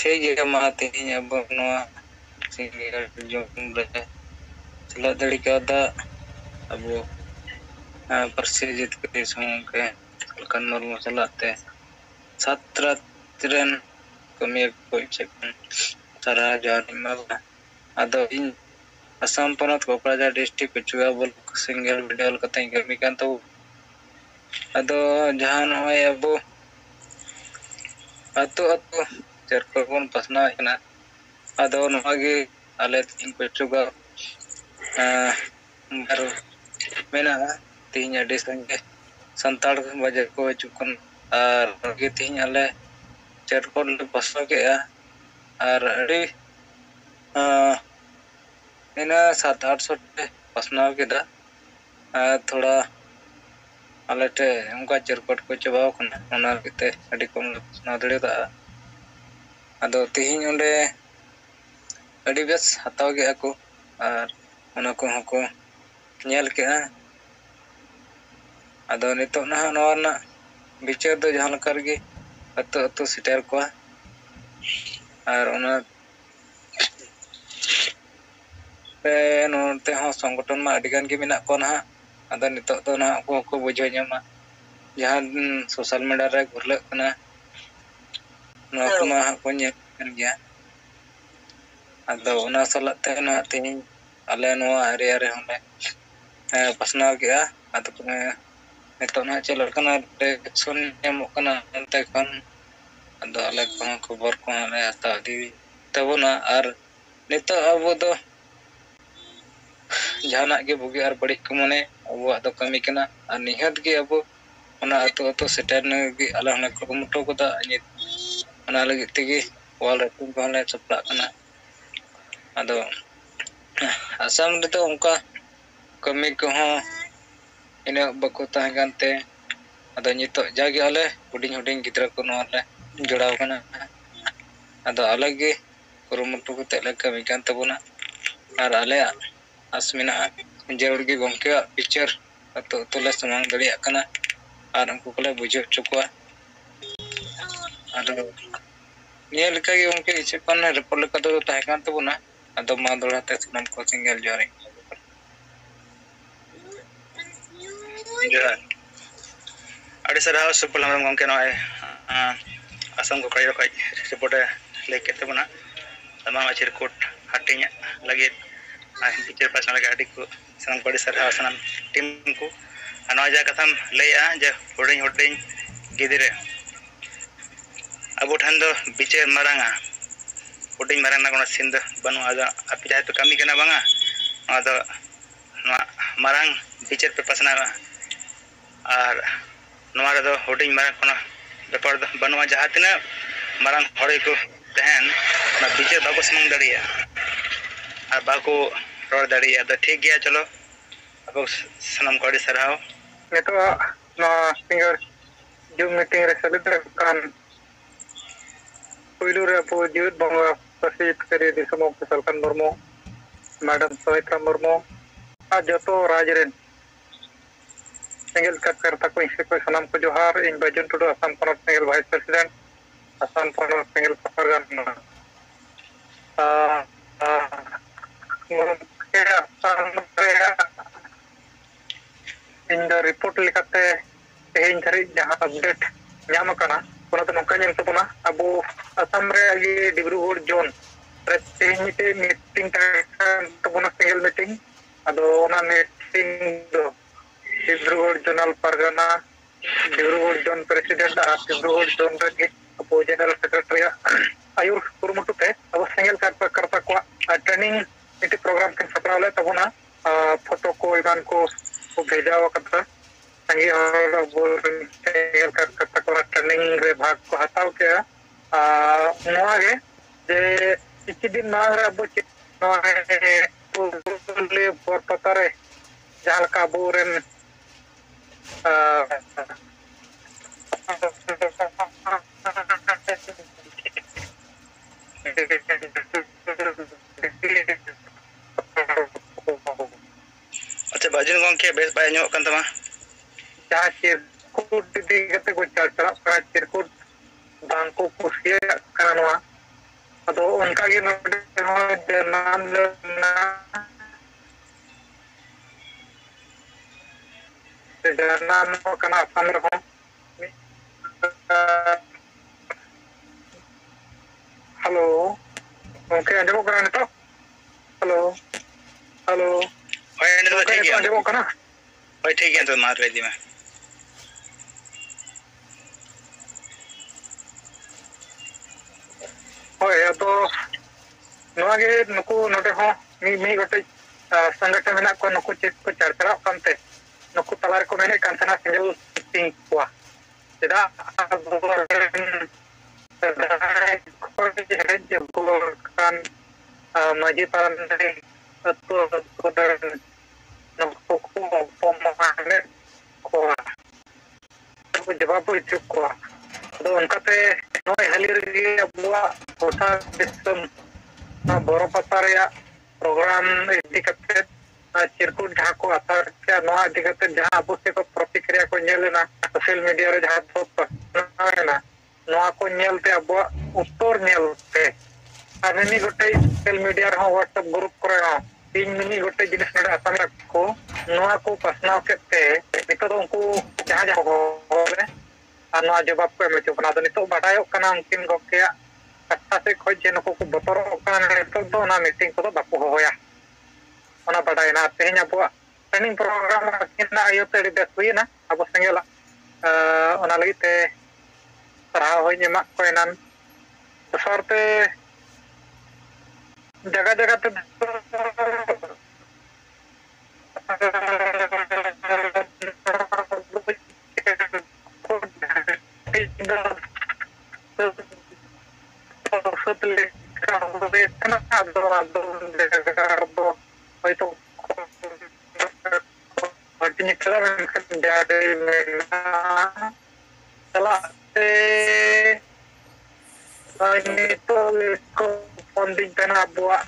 ठीक गया मा तेहिं अब नोआ सिंगर जोम रे सलाह दड़ी कादा अब पार्सी जितके संगे सलकान मुर्मू सलाते छात्र ट्रेन कमी को चेकन सारा जानिमा आदो इन असम पनत कोकराझार डिस्ट्रिक्ट पिचुआ बोल सिंगल वीडियो कते कमी कान तो आदो जहां नय अब अतो अतो चरको बन पसना कना आदो नोगे आले तीन पिचुगा बार मेना तीन अडी संगे संताड़ बजे को चुकन और गे तीन आले चरको पसना के और अड़ी ina 700-800 पसना केदा थोड़ा आलेटे उनका चरकट को चबाव कना ओना केते अडी कम पसना दड़े दा आदो तिहिन ओंडे अडी बेस हताव के ako और ओना को हको नेल के आदो नितो ना नोना बिचार दो जहां लकर गे अतो अतो सिटर को और ओना नोते हो संगठन मा अडिगान के मेना को ना आदो नितो तो ना को बुझो ᱧᱟᱢᱟ जहां सोशल मीडिया रे घुरले कना नो को मा को ᱧᱮᱞ गया आदो ओना सलाते ना तिन आले नोआ एरिया रे होले पसना गया आदो नितो ना चलो कना एक्शन ᱧᱟᱢᱚᱜ कना एंते खन आदो आले को खबर को ले हता दी तबना और नितो अब दो जहाना के बुगी और बड़ी को मने अब दो कमी कना और निहत के अब ओना अतो अतो सेटर ने के आला हने को मुटो को दा ओना लगी तेगे वाल रेटिंग को ले सपड़ा कना आदो असम रे तो उनका कमी को हो इने बको ता गनते आदो नितो जागे आले हुडिंग हुडिंग गिद्रा को नो ले जोड़ाव कना आदो अलग गे कुरुमुटु को तेले कमी कान तबना और आले आसमिना जरूर के गंके पिक्चर अतो तोले समांग दड़िया कना और उनको कोले बुझो चुकवा आदो निया लेका गे उनके इसे कन रिपोर्ट लेका दो ताहे कान तबना आदो मा दड़ाते सुनम को सिंगल जोरे जोहार अड़ी सराव सुपल हम गंके नय असम को कई रखै रिपोर्ट लेके तबना तमाम चिरकुट हटिंग लगे पिक्चर पासना लगे अड़ी को सनम बड़ी सराव सनम टीम को अना जा कथम लैया जे हुडिंग हुडिंग गिदिरे अब ठन दो बिचार मारांगा हुडिंग मारांगा कोना सिंध बनु आदा अपि जाय पे कमी कना बांगा आदो मारांग बिचार पे पासना और नोआ रे दो हुडिंग मारांग कोना बेपार दो बनुआ जहां तिना मारांग हड़े को तहन ना बिचार बाको समंग दड़िया और बाको रोड दड़िया तो ठीक गया चलो अब सनम को अड़ी सराव नितो ना सिंगर जूम मीटिंग रे सेलेक्ट कान पुइलु रे पो जीवित बंगा प्रसिद्ध करे दिसमो सलकान मुर्मू मैडम सविता मुर्मू आ जतो राजरेन सिंगल करता को इसे को सनम को जोहार इन बजन टुडो असम पनत सिंगल वाइस प्रेसिडेंट असम पनत सिंगल परगना इन द रिपोर्ट लेकाते तेहिन धरि जहां अपडेट ᱧᱟᱢ ᱟᱠᱟᱱᱟ ᱚᱱᱟ ᱫᱚ ᱱᱚᱝᱠᱟ ᱧᱮᱞ ᱛᱟᱵᱚᱱᱟ ᱟᱵᱚ ᱟᱥᱟᱢ ᱨᱮ ᱟᱜᱮ ᱰᱤᱵᱨᱩᱜᱚᱲ ᱡᱳᱱ ᱨᱮ ᱛᱮᱦᱮᱧ ᱢᱤᱫᱴᱮᱱ ᱢᱤᱴᱤᱝ ᱛᱟᱦᱮᱸ ᱛᱟᱵᱚᱱᱟ ᱥᱤᱝᱜᱮᱞ ᱢᱤᱴᱤᱝ ᱟᱫᱚ ᱚᱱᱟ ᱢᱤᱴᱤᱝ ᱫᱚ ᱰᱤᱵᱨᱩᱜᱚᱲ ᱡᱳᱱᱟᱞ ᱯᱟᱨᱜᱟᱱᱟ ᱰᱤᱵᱨᱩᱜᱚᱲ ᱡᱳᱱ ᱯᱨᱮᱥᱤᱰᱮंट ᱟᱨ ᱰᱤᱵᱨᱩᱜᱚᱲ ᱡᱳᱱ ᱨᱮᱜᱮ ᱟᱵᱚ ᱡᱮᱱᱟᱨᱮᱞ ᱥᱮᱠᱨᱮᱴᱟᱨᱤ ᱟᱭᱩᱨ ᱠᱩᱨᱩᱢᱩᱴᱩ ᱛᱮ ᱟᱵᱚ ᱥᱤᱝᱜᱮᱞ ᱠᱟᱨᱛᱟ ᱠᱚᱣᱟᱜ ᱴᱨᱮनिᱝ ᱢᱤᱫᱴᱮᱱ प्रोग्राम के सपराव ले तबना फोटो को इमान को भेजा वकत संगे और बोल सिंगल करता को ट्रेनिंग रे भाग को हटाव के नोआ गे जे किछि दिन मांग रे अब नोआ ले पर पता रे जहां का बोरेन अच्छा बाजिन गंके बेस बाय ᱧᱚᱜ ᱠᱟᱱ ᱛᱟᱢᱟ जहां चिरकुट दी गते को चलता चिरकुट बांको कुसिया कानवा ᱟᱫᱚ ᱚᱱᱠᱟᱜᱮ ᱱᱚᱰᱮ ᱦᱚᱸ ᱡᱟᱱᱟᱢ ᱞᱮᱱᱟ ᱡᱟᱱᱟᱢᱚᱜ ᱠᱟᱱᱟ ᱟᱥᱟᱢ ᱨᱮᱦᱚᱸ ᱦᱮᱞᱳ ᱜᱚᱝᱠᱮ ᱟᱸᱡᱚᱢᱚᱜ ᱠᱟᱱᱟ ᱱᱤᱛᱚᱜ? ᱦᱮᱞᱳ ᱦᱮᱞᱳ ᱦᱳᱭ ᱱᱤᱛᱚᱜ ᱫᱚ ᱜᱚᱝᱠᱮ ᱴᱷᱤᱠ ᱱᱤᱛᱚᱜ ᱜᱮᱭᱟ ᱟᱸᱡᱚᱢᱚᱜ ᱠᱟᱱᱟ? ᱦᱳᱭ ᱴᱷᱤᱠ ᱜᱮᱭᱟ ᱱᱤᱛᱚᱜ ᱢᱟ ᱞᱟᱹᱭ ᱤᱫᱤ ᱢᱮ ᱦᱳᱭ ᱟᱫᱚ ᱱᱚᱣᱟᱜᱮ ᱱᱩᱠᱩ ᱱᱚᱰᱮ ᱦᱚᱸ ᱢᱤᱫ ᱜᱚᱴᱮᱡ ᱥᱚᱝᱜᱚᱴᱷᱚᱱ ᱢᱮᱱᱟᱜ ᱠᱚᱣᱟ ᱱᱩᱠᱩ ᱪᱮᱫ ᱠᱚ ᱪᱟᱨᱪᱟᱣᱚᱜ ᱠᱟᱱᱛᱮ ᱱᱩᱠᱩ ᱛᱟᱞᱟ ᱨᱮᱠᱚ ᱢᱮᱱᱮᱫ ᱠᱟᱱ ᱛᱟᱦᱮᱱᱟ ᱥᱮᱸᱜᱮᱞ ᱴᱤᱯᱤᱝ ᱠᱚᱣᱟ ᱪᱮᱫᱟᱜ ᱥᱮᱫᱟᱭ ᱠᱷᱚᱱ ᱦᱮᱡ ᱟᱹᱜᱩ ᱟᱠᱟᱱ ᱢᱟᱺᱡᱷᱤ ᱯᱟᱨᱟᱱᱤᱠ ᱟᱹᱛᱩ ᱱᱩᱠᱩ ᱠᱚ ᱚᱯᱚᱢᱟᱱᱮᱫ ᱠᱚᱣᱟ ᱡᱚᱵᱟᱵ ᱠᱚ ᱦᱚᱪᱚ ᱠᱚᱣᱟ ᱟᱫᱚ ᱚᱱᱠᱟᱛᱮ ᱱᱚᱜᱼᱚᱭ ᱦᱟᱹᱞᱤ ᱨᱮᱜᱮ ᱟᱵᱚᱣᱟᱜ ᱜᱚᱴᱟ ᱫᱤᱥᱚᱢ ᱱᱚᱣᱟ ᱵᱚᱨᱚ ᱯᱟᱛᱟ ᱨᱮᱭᱟᱜ ᱯᱨᱳᱜᱨᱟᱢ ᱤᱫᱤ ᱠᱟᱛᱮᱫ ᱪᱤᱨᱠᱩᱴ ᱡᱟᱦᱟᱸ ᱠᱚ ᱟᱛᱟᱨ ᱠᱮᱜᱼᱟ ᱱᱚᱣᱟ ᱤᱫᱤ ᱠᱟᱛᱮᱫ ᱡᱟᱦᱟᱸ ᱟᱵᱚ ᱥᱮᱫ ᱠᱚ ᱯᱨᱚᱛᱤᱠᱨᱤᱭᱟ ᱠᱚ ᱧᱮᱞ ᱞᱮᱱᱟ ᱥᱳᱥᱟᱞ ᱢᱤᱰᱤᱭᱟ ᱨᱮ ᱡᱟᱦᱟᱸ ᱯᱟᱥᱱᱟᱣ ᱱᱚᱣᱟ ᱠᱚ ᱧᱮᱞᱛᱮ ᱟᱵᱚᱣᱟᱜ ᱩᱛᱛᱚᱨ ᱧᱮᱞᱛᱮ ᱟᱨ ᱢᱤᱢᱤᱫ ᱜᱚᱴᱮᱡ ᱥᱳᱥᱟᱞ ᱢᱤᱰᱤᱭᱟ ᱨᱮᱦᱚᱸ ᱦᱳᱣᱟᱴᱥᱮᱯ ᱜᱨᱩᱯ ᱠᱚᱨᱮ ᱦᱚᱸ ᱤᱧ ᱢᱤᱢᱤᱫ ᱜᱚᱴᱮᱡ ᱡᱤᱱᱤᱥ ᱱᱚᱰᱮ ᱟᱥᱟᱢ ᱨᱮᱠᱚ ᱱᱚᱣᱟ ᱠᱚ ᱯᱟᱥᱱᱟᱣ ᱠᱮᱫ ᱛᱮ ᱱᱤᱛᱚᱜ ᱫᱚ ᱩᱱᱠᱩ ᱡᱟᱦᱟᱸ ᱦᱚᱲ ᱟᱨ ᱱᱚᱣᱟ ᱡᱚᱵᱟᱵ ᱠᱚ ᱮᱢ ᱦᱚᱪᱚ ᱠᱟᱱᱟ ᱟᱫᱚ ᱱᱤᱛᱚᱜ ᱵᱟᱰᱟᱭᱚᱜ ᱠᱟᱱᱟ ᱩᱱᱠᱤᱱ ᱜᱚᱢᱠᱮᱭᱟᱜ ᱠᱟᱛᱷᱟ ᱥᱮᱫ ᱠᱷᱚᱱ ᱡᱮ ᱱᱩᱠᱩ ᱠᱚ ᱵᱚᱛᱚᱨᱚᱜ ᱠᱟᱱᱟ ᱱᱤᱛᱚᱜ ᱫᱚ ᱚᱱᱟ ᱢᱤᱴᱤᱝ ᱠᱚᱫᱚ ᱵᱟᱠᱚ ᱦᱚᱦᱚᱭᱟ ᱚᱱᱟ ᱵᱟᱰᱟᱭᱮᱱᱟ ᱟᱨ ᱛᱮᱦᱮᱧ ᱟᱵᱚᱣᱟᱜ ᱴᱨᱮᱱᱤᱝ ᱯᱨᱳᱜᱨᱟᱢ ᱟᱹᱠᱤᱱᱟᱜ ᱤᱭᱟᱹᱛᱮ ᱟᱹᱰꯤ ᱵᱮᱥ ᱦᱩᱭᱮᱱᱟ ᱟᱵᱚ ᱥᱮᱸᱜᱮᱞᱟᱜ ᱚᱱᱟ ᱞᱟᱹᱜᱤᱫ ᱛᱮ ᱥᱟᱨᱦᱟᱣ ᱦᱚᱧ ᱮᱢᱟᱜ ᱠᱚᱣᱟ ᱮᱱᱟᱱ ᱫᱚᱥᱟᱨ ᱛᱮ ᱡᱟᱭᱜᱟ ᱡᱟᱭᱜᱟ ᱛᱮ ᱦᱚᱭᱛᱳ ᱪᱟᱞᱟᱜ ᱛᱮ ᱱᱤᱛᱚᱜ ᱠᱚ ᱯᱷᱳᱱᱫᱤᱧ ᱠᱟᱱᱟ ᱟᱵᱚᱣᱟᱜ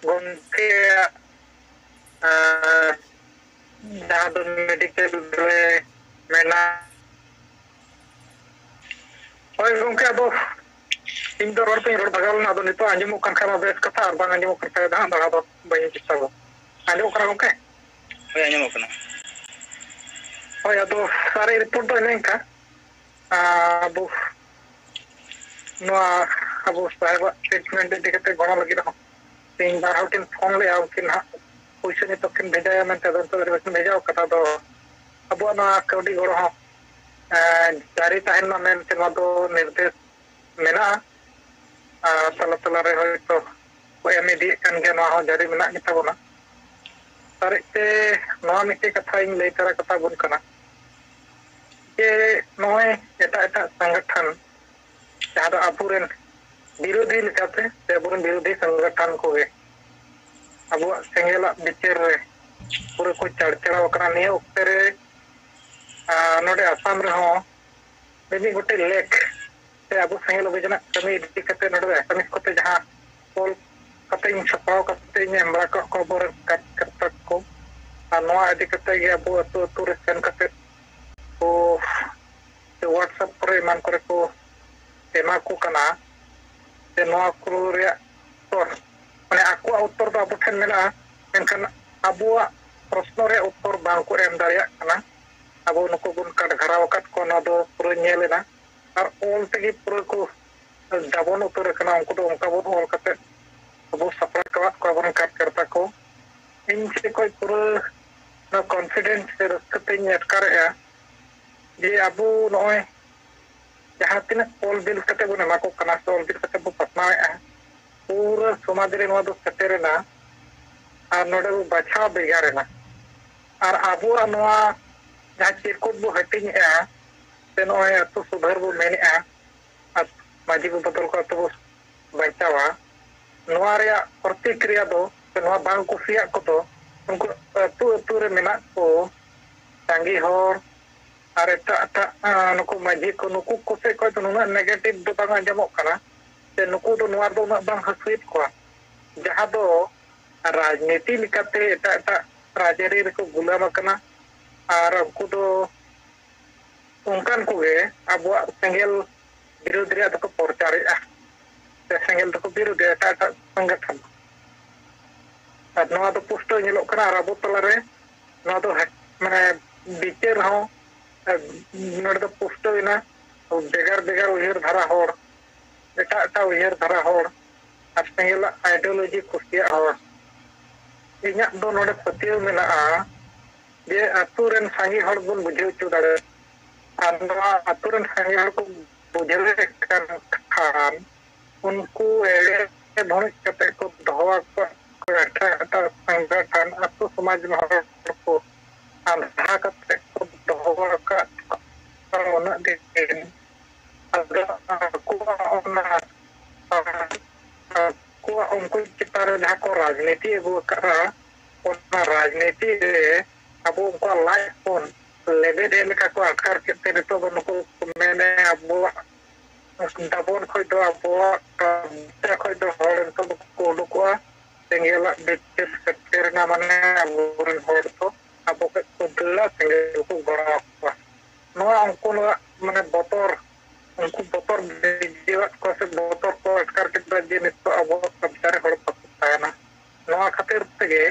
ᱜᱚᱢᱠᱮᱭᱟᱜ ᱡᱟᱦᱟᱸ ᱫᱚ ᱢᱮᱰᱤᱠᱮᱞ ᱨᱮ ᱢᱮᱱᱟᱜ ᱦᱳᱭ ᱜᱚᱢᱠᱮ ᱟᱫᱚ ᱤᱧ ᱫᱚ ᱨᱚᱲ ᱛᱤᱧ ᱨᱚᱲ ᱵᱷᱟᱜᱟᱣ ᱞᱮᱱᱟ ᱟᱫᱚ ᱱᱤᱛᱚᱜ ᱟᱸᱡᱚᱢᱚᱜ ᱠᱟᱱ ᱠᱷᱟᱱ ᱢᱟ ᱵᱮᱥ ᱠᱟᱛᱷᱟ ᱟᱨ ᱵᱟᱝ ᱟᱸᱡᱚᱢᱚᱜ ᱠᱟᱱ ᱠᱷᱟᱡ ᱦᱟᱸᱜ ᱫᱚᱲᱦᱟ ᱫᱚ ᱵᱟᱹᱧ ᱪᱮᱥᱴᱟᱣᱟ ᱟᱸᱡᱚᱢᱚᱜ ᱠᱟᱱᱟ ᱜᱚᱢᱠᱮ? ᱦᱳᱭ ᱟᱸᱡᱚᱢᱚᱜ ᱠᱟᱱᱟ ᱦᱳᱭ ᱟᱫᱚ ᱥᱟᱨᱮᱡ ᱨᱤᱯᱳᱨᱴ ᱫᱚ ᱤᱱᱟᱹ ᱤᱱᱠᱟ ᱟᱵᱚ ᱱᱚᱣᱟ ᱟᱵᱚ ᱥᱟহেᱵᱟᱜ ᱴᱨᱤᱴᱢᱮᱱᱴ ᱤᱫᱤ ᱠᱟᱛᱮᱫ ᱜᱚᱲᱚ ᱞᱟᱹᱜᱤᱫ ᱦᱚᱸ ᱛᱮᱦᱮᱧ ᱵᱟᱨ ᱦᱚᱲ ᱠᱤᱱ ᱯᱷᱳᱱ ᱞᱮᱜᱼᱟ ᱩᱱᱠᱤᱱ ᱦᱟᱸᱜ ᱯᱩᱭᱥᱟᱹ ᱱᱤᱛᱚᱜ ᱠᱤᱱ ᱵᱷᱮᱡᱟᱭᱟ ᱢᱮᱱᱛᱮ ᱟᱫᱚ ᱱᱤᱛᱚᱜ ᱵᱟᱠᱤᱱ ᱵᱷᱮᱡᱟ ᱠᱟᱫᱟ ᱟᱫᱚ ᱟᱵᱚᱣᱟᱜ ᱱᱚᱣᱟ ᱠᱟᱹᱣᱰᱤ ᱜᱚᱲᱚ ᱦᱚᱸ ᱡᱟᱹᱨᱤ ᱛᱟᱦᱮᱱ ᱢᱟ ᱢᱮᱱᱛᱮ ᱱᱚᱣᱟ ᱫᱚ ᱱᱤᱨᱫᱮᱥ ᱢᱮᱱᱟᱜᱼᱟ ᱟᱨ ᱛᱟᱞᱟ ᱛᱟᱞᱟᱨᱮ ᱦᱚᱭᱛᱳ ᱠᱚ ᱮᱢ ᱤᱫᱤᱭᱮᱫ ᱠᱟᱱ ᱜᱮᱭᱟ ᱱᱚᱣᱟ ᱦᱚᱸ ᱡᱟᱹᱨᱤ ᱢᱮᱱᱟᱜ ᱜᱮᱛᱟ ᱵᱚᱱᱟ ᱥᱟᱨᱮᱡ ᱛᱮ ᱱᱚᱣᱟ ᱢᱤᱫᱴᱮᱡ ᱠᱟᱛᱷᱟᱧ ᱞᱟᱹᱭ ᱛᱚᱨᱟ ᱠᱟᱛᱟ ᱵᱚᱱ ᱠᱟᱱᱟ ᱡᱮ ᱱᱚᱜᱼᱚᱭ ᱮᱴᱟᱜ ᱮᱴᱟᱜ ᱥᱚᱝᱜᱚᱴᱷᱚᱱ ᱡᱟᱦᱟᱸ ᱫᱚ ᱟᱵᱚᱨᱮᱱ ᱵᱤᱨᱳᱫᱷᱤ ᱞᱮᱠᱟᱛᱮ ᱥᱮ ᱟᱵᱚᱨᱮᱱ ᱵᱤᱨᱳᱫᱷᱤ ᱥᱚᱝᱜᱚᱴᱷᱚᱱ ᱠᱚᱜᱮ ᱟᱵᱚᱣᱟᱜ ᱥᱮᱸᱜᱮᱞᱟᱜ ᱵᱤᱪᱟᱹᱨ ᱨᱮ ᱯᱩᱨᱟᱹ ᱠᱚ ᱪᱟᱲᱪᱟᱲᱟᱣ ᱟᱠᱟᱱᱟ ᱱᱤᱭᱟᱹ ᱚᱠᱛᱮ ᱨᱮ ᱱᱚᱰᱮ ᱟᱥᱟᱢ ᱨᱮᱦᱚᱸ ᱢᱤᱢᱤᱫ ᱜᱚᱴᱮᱡ ᱞᱮᱠ ᱥᱮ ᱟᱵᱚ ᱥᱮᱸᱜᱮᱞ ᱚᱵᱷᱤযাᱱᱟᱜ ᱠᱟᱹᱢᱤ ᱤᱫᱤ ᱠᱟᱛᱮ ᱱᱚᱰᱮ ᱟᱥᱟᱢᱤᱡ ᱠᱚᱛᱮ ᱡᱟᱦᱟᱸ ᱚᱞ ᱠᱟᱛᱮ ᱤᱧ ᱥᱟᱯᱲᱟᱣ ᱠᱟᱛᱮ ᱤᱧ ᱮᱢ ᱵᱟᱲᱟ ᱠᱟᱜ ᱠᱚᱣᱟ ᱟᱵᱚᱨᱮᱱ ᱠᱟᱨᱛᱟ ᱠᱚ ᱟᱨ ᱱᱚᱣᱟ ᱤᱫᱤ ᱠᱟᱛᱮ ᱜᱮ ᱟᱵᱚ ᱟᱹᱛᱩ ᱟᱹᱛᱩ ᱨᱮ ᱥᱮᱱ ᱠᱟᱛᱮᱫ ᱠᱚ ᱦᱳᱣᱟᱴᱥᱮᱯ ᱠᱚᱨᱮ ᱮᱢᱟᱱ ᱠᱚᱨᱮ ᱠᱚ ᱮᱢᱟ ᱠᱚ ᱠᱟᱱᱟ ᱥᱮ ᱱᱚᱣᱟ ᱠᱚ ᱨᱮᱭᱟᱜ ᱩᱛᱛᱚᱨ ᱢᱟᱱᱮ ᱟᱠᱚᱣᱟᱜ ᱩᱛᱛᱚᱨ ᱫᱚ ᱟᱵᱚ ᱴᱷᱮᱱ ᱢᱮᱱᱟᱜᱼᱟ ᱢᱮᱱᱠᱷᱟᱱ ᱟᱵᱚᱣᱟᱜ ᱯᱨᱚᱥᱱᱚ ᱨᱮᱭᱟᱜ ᱩᱛᱛᱚᱨ ᱵᱟᱝᱠᱚ ᱮᱢ ᱫᱟᱲᱮᱭᱟᱜ ᱠᱟᱱᱟ ᱟᱵᱚ ᱱᱩᱠᱩ ᱵᱚᱱ ᱠᱟᱴ ᱜᱷᱟᱨᱟᱣ ᱟᱠᱟᱫ ᱠᱚᱣᱟ ᱱᱚᱣᱟ ᱫᱚ ᱯᱩᱨᱟᱹ ᱧᱮᱞ ᱮᱱᱟ ᱟᱨ ᱚᱞ ᱛᱮᱜᱮ ᱯᱩᱨᱟᱹ ᱠᱚ ᱡᱟᱵᱚᱱ ᱩᱛᱟᱹᱨ ᱟᱠᱟᱱᱟ ᱩᱱᱠᱩ ᱫᱚ ᱚᱱᱠᱟ ᱵᱚᱱ ᱚᱞ ᱠᱟᱛᱮᱫ ᱟᱵᱚ ᱥᱟᱯᱲᱟᱣ ᱟᱠᱟᱫ ᱠᱚᱣᱟ ᱟᱵᱚᱨᱮᱱ ᱠᱟᱨᱛᱟ ᱠᱚ ᱤᱧ ᱥᱮᱫ ᱠᱷᱚᱱ ᱯᱩᱨᱟᱹ ᱠᱚᱱᱯᱷᱤᱰᱮᱱᱥ ᱥᱮ ᱨᱟᱹᱥᱠᱟᱹ ᱛᱤᱧ ᱟᱴᱠᱟᱨᱮᱜᱼᱟ ᱡᱮ ᱟᱵᱚ ᱱᱚᱜᱼᱚᱭ ᱡᱟᱦᱟᱸ ᱛᱤᱱᱟᱹᱜ ᱚᱞ ᱵᱤᱞ ᱠᱟᱛᱮ ᱵᱚᱱ ᱮᱢᱟ ᱠᱚ ᱠᱟᱱᱟ ᱥᱮ ᱚᱞ ᱵᱤᱞ ᱠᱟᱛᱮ ᱵᱚᱱ ᱯᱟᱥᱱᱟᱣᱮᱫᱼᱟ ᱯᱩᱨᱟᱹ ᱥᱚᱢᱟᱡᱽ ᱨᱮ ᱱᱚᱣᱟ ᱫᱚ ᱥᱮᱴᱮᱨᱮᱱᱟ ᱟᱨ ᱱᱚᱰᱮ ᱵᱚ ᱵᱟᱪᱷᱟᱣ ᱵᱷᱮᱜᱟᱨᱮᱱᱟ ᱟᱨ ᱟᱵᱚᱣᱟᱜ ᱱᱚᱣᱟ ᱡᱟᱦᱟᱸ ᱪᱤᱨᱠᱩᱴ ᱵᱚ ᱦᱟᱹᱴᱤᱧᱮᱜᱼᱟ ᱥᱮ ᱱᱚᱜᱼᱚᱭ ᱟᱹᱛᱩ ᱥᱩᱫᱷᱟᱹᱨ ᱵᱚ ᱢᱮᱱᱮᱫᱼᱟ ᱟᱨ ᱢᱟᱺᱡᱷᱤ ᱵᱚ ᱵᱚᱫᱚᱞ ᱠᱚ ᱟᱛᱮ ᱵᱚ ᱵᱟᱧᱪᱟᱣᱟ ᱱᱚᱣᱟ ᱨᱮᱭᱟᱜ ᱯᱨᱚᱛᱤᱠᱨᱤᱭᱟ ᱫᱚ ᱥᱮ ᱱᱚᱣᱟ ᱵᱟᱝ ᱠᱩᱥᱤᱭᱟᱜ ᱠᱚᱫᱚ ᱩᱱᱠᱩ ᱟᱹᱛᱩ ᱟᱹᱛᱩ ᱨᱮ ᱢᱮᱱᱟᱜ ᱠᱚ ᱥᱟᱸᱜᱮ ᱦᱚᱲ ᱟᱨ ᱮᱴᱟᱜ ᱮᱴᱟᱜ ᱱᱩᱠᱩ ᱢᱟᱺᱡᱷᱤ ᱠᱚ ᱱᱩᱠᱩ ᱠᱚ ᱥᱮᱫ ᱠᱷᱚᱱ ᱫᱚ ᱱᱩᱱᱟᱹᱜ ᱱᱮᱜᱮᱴᱤᱵᱷ ᱫᱚ ᱵᱟᱝ ᱟᱸᱡᱚᱢᱚᱜ ᱠᱟᱱᱟ ᱥᱮ ᱱᱩᱠᱩ ᱫᱚ ᱱᱚᱣᱟ ᱫᱚ ᱩᱱᱟᱹᱜ ᱵᱟᱝ ᱦᱟᱹᱥᱩᱭᱮᱫ ᱠᱚᱣᱟ ᱡᱟᱦᱟᱸ ᱫᱚ ᱨᱟᱡᱽᱱᱤᱛᱤ ᱞᱮᱠᱟᱛᱮ ᱮᱴᱟᱜ ᱮᱴᱟᱜ ᱨᱟᱡᱽᱟᱹᱨᱤ ᱨᱮᱠᱚ ᱜᱩᱞᱟᱹᱢ ᱟᱠᱟᱱᱟ ᱟᱨ ᱩᱱᱠᱩ ᱫᱚ ᱚᱱᱠᱟᱱ ᱠᱚᱜᱮ ᱟᱵᱚᱣᱟᱜ ᱥᱮᱸᱜᱮᱞ ᱵᱤᱨᱳᱫ ᱨᱮᱭᱟᱜ ᱫᱚᱠᱚ ᱯᱨᱚᱪᱟᱨᱮᱜᱼᱟ ᱥᱮ ᱥᱮᱸᱜᱮᱞ ᱫᱚᱠᱚ ᱵᱤᱨᱳᱫᱮᱜᱼᱟ ᱮᱴᱟᱜ ᱥᱚᱝᱜᱚᱴᱷᱚᱱ ᱟᱨ ᱱᱚᱣᱟ ᱫᱚ ᱯᱩᱥᱴᱟᱹᱣ ᱧᱮᱞᱚᱜ ᱠᱟᱱᱟ ᱟᱨ ᱟᱵᱚ ᱛᱟᱞᱟᱨᱮ ᱱᱚᱣᱟ ᱫᱚ ᱢᱟᱱᱮ ᱵᱤᱪᱟᱹᱨ ᱦᱚᱸ ᱱᱚᱰᱮ ᱫᱚ ᱯᱩᱥᱴᱟᱹᱣᱮᱱᱟ ᱵᱷᱮᱜᱟᱨ ᱵᱷᱮᱜᱟর ᱩᱭᱦᱟᱹᱨ ᱫᱷᱟᱨᱟ ᱦᱚᱲ ᱮᱴᱟᱜ ᱩᱭᱦᱟᱹর ধারা হড় আর সেঙ্গেলাᱜ আইডিওলজি কুসিয়াᱜ হড় ᱤᱧᱟᱹᱜ ᱫᱚ ᱱᱚᱰᱮ ᱯᱟᱹᱛᱭᱟᱹᱣ ᱢᱮᱱᱟᱜᱼᱟ ᱡᱮ ᱟᱛᱳ ᱨᱮᱱ ᱥᱟᱸᱜᱮ ᱦᱚᱲ ᱵᱚᱱ ᱵᱩᱡᱷᱟᱹᱣ ᱦᱚᱪᱚ ᱫᱟᱲᱮᱭᱟᱜᱼᱟ ᱟᱨ ᱱᱚᱣᱟ ᱟᱛᱳ ᱨᱮᱱ ᱥᱟᱸᱜᱮ ᱦᱚᱲ ᱠᱚ ᱵᱩᱡᱷᱟᱹᱣᱮᱫ ᱠᱟᱱ ᱠᱷᱟᱱ ᱩᱱᱠᱩ ᱮᱲᱮ ᱵᱷᱚᱲᱤᱡ ᱠᱟᱛᱮ ᱠᱚ ᱫᱚᱦᱚ ᱟᱠᱚᱣᱟ ᱮᱴᱟᱜ ᱥᱚᱝᱜᱚᱴᱷᱚᱱ ᱟᱛᱳ ᱥᱚᱢᱟᱡᱽ ᱦᱚᱲ ᱠᱚ ᱟᱸᱫᱷᱟ ᱠᱟᱛᱮ ᱠᱚ ᱫᱚᱦᱚ ᱟᱠᱟᱫ ᱩᱱᱟᱹᱜ ᱫᱤᱱ ᱟᱫᱚ ᱟᱠᱚᱣᱟᱜ ᱚᱱᱟ ᱟᱠᱚᱣᱟᱜ ᱩᱱᱠᱩ ᱪᱮᱛᱟᱱ ᱨᱮ ᱡᱟᱦᱟᱸ ᱠᱚ ᱨᱟᱡᱽᱱᱤᱛᱤ ᱟᱹᱜᱩ ᱟᱠᱟᱫᱼᱟ ᱚᱱᱟ ᱨᱟᱡᱽᱱᱤᱛᱤ ᱨᱮ ᱟᱵᱚ ᱩᱱᱠᱩᱣᱟᱜ ᱞᱟᱡ ᱵᱚᱱ ᱞᱮᱵᱮᱫ ᱞᱮᱠᱟ ᱠᱚ ᱟᱴᱠᱟᱨ ᱠᱮᱫ ᱛᱮ ᱱᱤᱛᱚᱜ ᱫᱚ ᱱᱩᱠᱩ ᱢᱮᱱᱮᱫᱼᱟ ᱟᱵᱚᱣᱟᱜ ᱫᱟᱵᱚᱱ ᱠᱷᱚᱡ ᱫᱚ ᱟᱵᱚᱣᱟᱜ ᱠᱷᱚᱡ ᱫᱚ ᱦᱚᱲ ᱱᱤᱛᱚᱜ ᱫᱚᱠᱚ ᱩᱰᱩᱠᱚᱜᱼᱟ ᱥᱮᱸᱜᱮᱞᱟᱜ ᱵᱤᱪᱟᱹᱨ ᱥᱮᱴᱮᱨᱮᱱᱟ ᱢᱟᱱᱮ ᱟᱵᱚᱨᱮᱱ ᱦᱚᱲ ᱫᱚ ᱟᱵᱚ ᱠᱷᱚᱡ ᱠᱚ ᱫᱟᱹᱲᱟ ᱥᱮᱸᱜᱮᱞ ᱠᱚ ᱜᱚᱲᱚ ᱟᱠᱚᱣᱟ ᱱᱚᱣᱟ ᱩᱱᱠᱩᱣᱟᱜ ᱢᱟᱱᱮ ᱵᱚᱛᱚᱨ उनको बतौर जीवत को से बतौर को अटकर के जे नितो अब कब्जा हड़ पाना नवा खातिर तेगे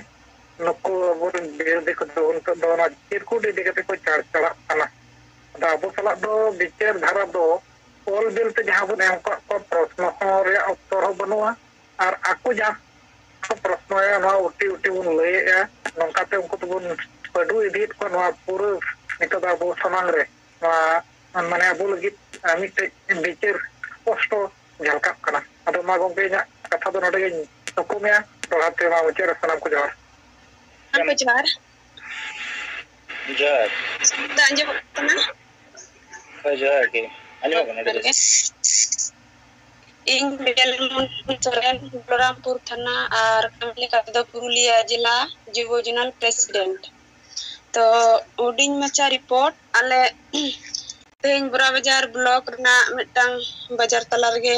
नुको अब विरोधी को उनको दो ना चिरकुट इदी कते को चार चला खाना दा अब सला दो विचार धारा दो ऑल बिल ते जहां बन एम को प्रश्न रे उत्तर हो बनुआ और आकु जा प्रश्न है ना उटी उटी बन लयेआ नंकाते उनको तो बन पडु इदी को नवा पूरा नितो दा अब समांग रे माने अब लगी मिट्टे बिचार स्पष्ट झलकाप कना अदो मा गोंके इᱧᱟᱹᱜ कथा दो नोडे गिᱧ थुकुमेया तोहाते मा मुचार सनाम को जोहार जोहार दा अंजम कना जोहार के अंजम कना इन बेलमुन सोरेन बलरामपुर थाना और कमलिका दो पुरुलिया जिला जुबोजनल प्रेसिडेंट तो हुडिंग मचा रिपोर्ट आले तेज बुरा बाजार ब्लॉक रना मिटांग बाजार तला रगे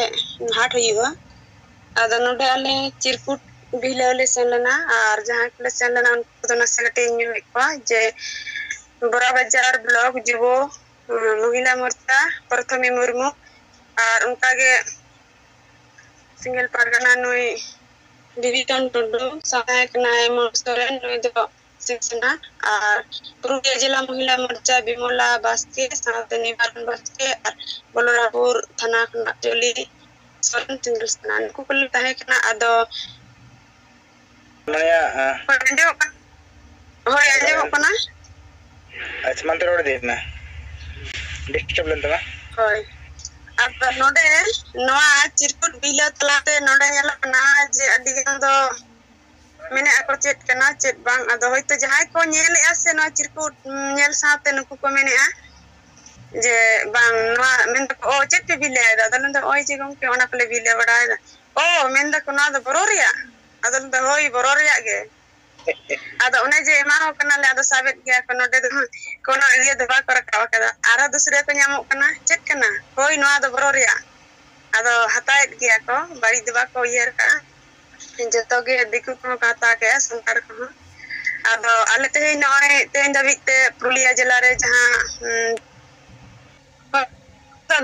हाट हुआ आदो नोडे आले चिरकुट बिहले सेन लेना और जहां के सेन लेना उनको तो नसे कटे को जे बुरा बाजार ब्लॉक जुबो महिला मोर्चा प्रथमी मुर्मू और उनका के सिंगल पारगना नुई डिविजन टुडू सहायक नाय मोसरेन नुई दो शिक्षणा और पुरुलिया जिला महिला मोर्चा बिमला बास्के साथ निवारण बास्के और बलरामपुर थाना चोली सोरेन सिंगल स्नान को कुल तहे कना आदो नया होय अंजो कना अच्छा मन रोड देना डिस्टर्ब लन तमा होय अब नोडे नवा चिरकुट बिला तलाते नोडे यला कना जे अडिगन दो मैंने ako chet kana chet bang ado hoyto jahay ko nyel ase no circuit nyel saate nuku ko menea je bang no menda ko o chet pe bile da dalanda oi je gong ke ona kole bile bada o menda ko na do bororia adalanda hoy bororia ge ado one je ma ho kana le ado sabet ge ko node do kono iye do ba ko rakawa kada ara dusre ko nyamok kana chet kana hoy no ado bororia ado hataet ge ko bari do ba ko yer ka जतो गे दिकु को कहता के संतार को आदो आले ते नय ते दबिते पुरुलिया जिला रे जहां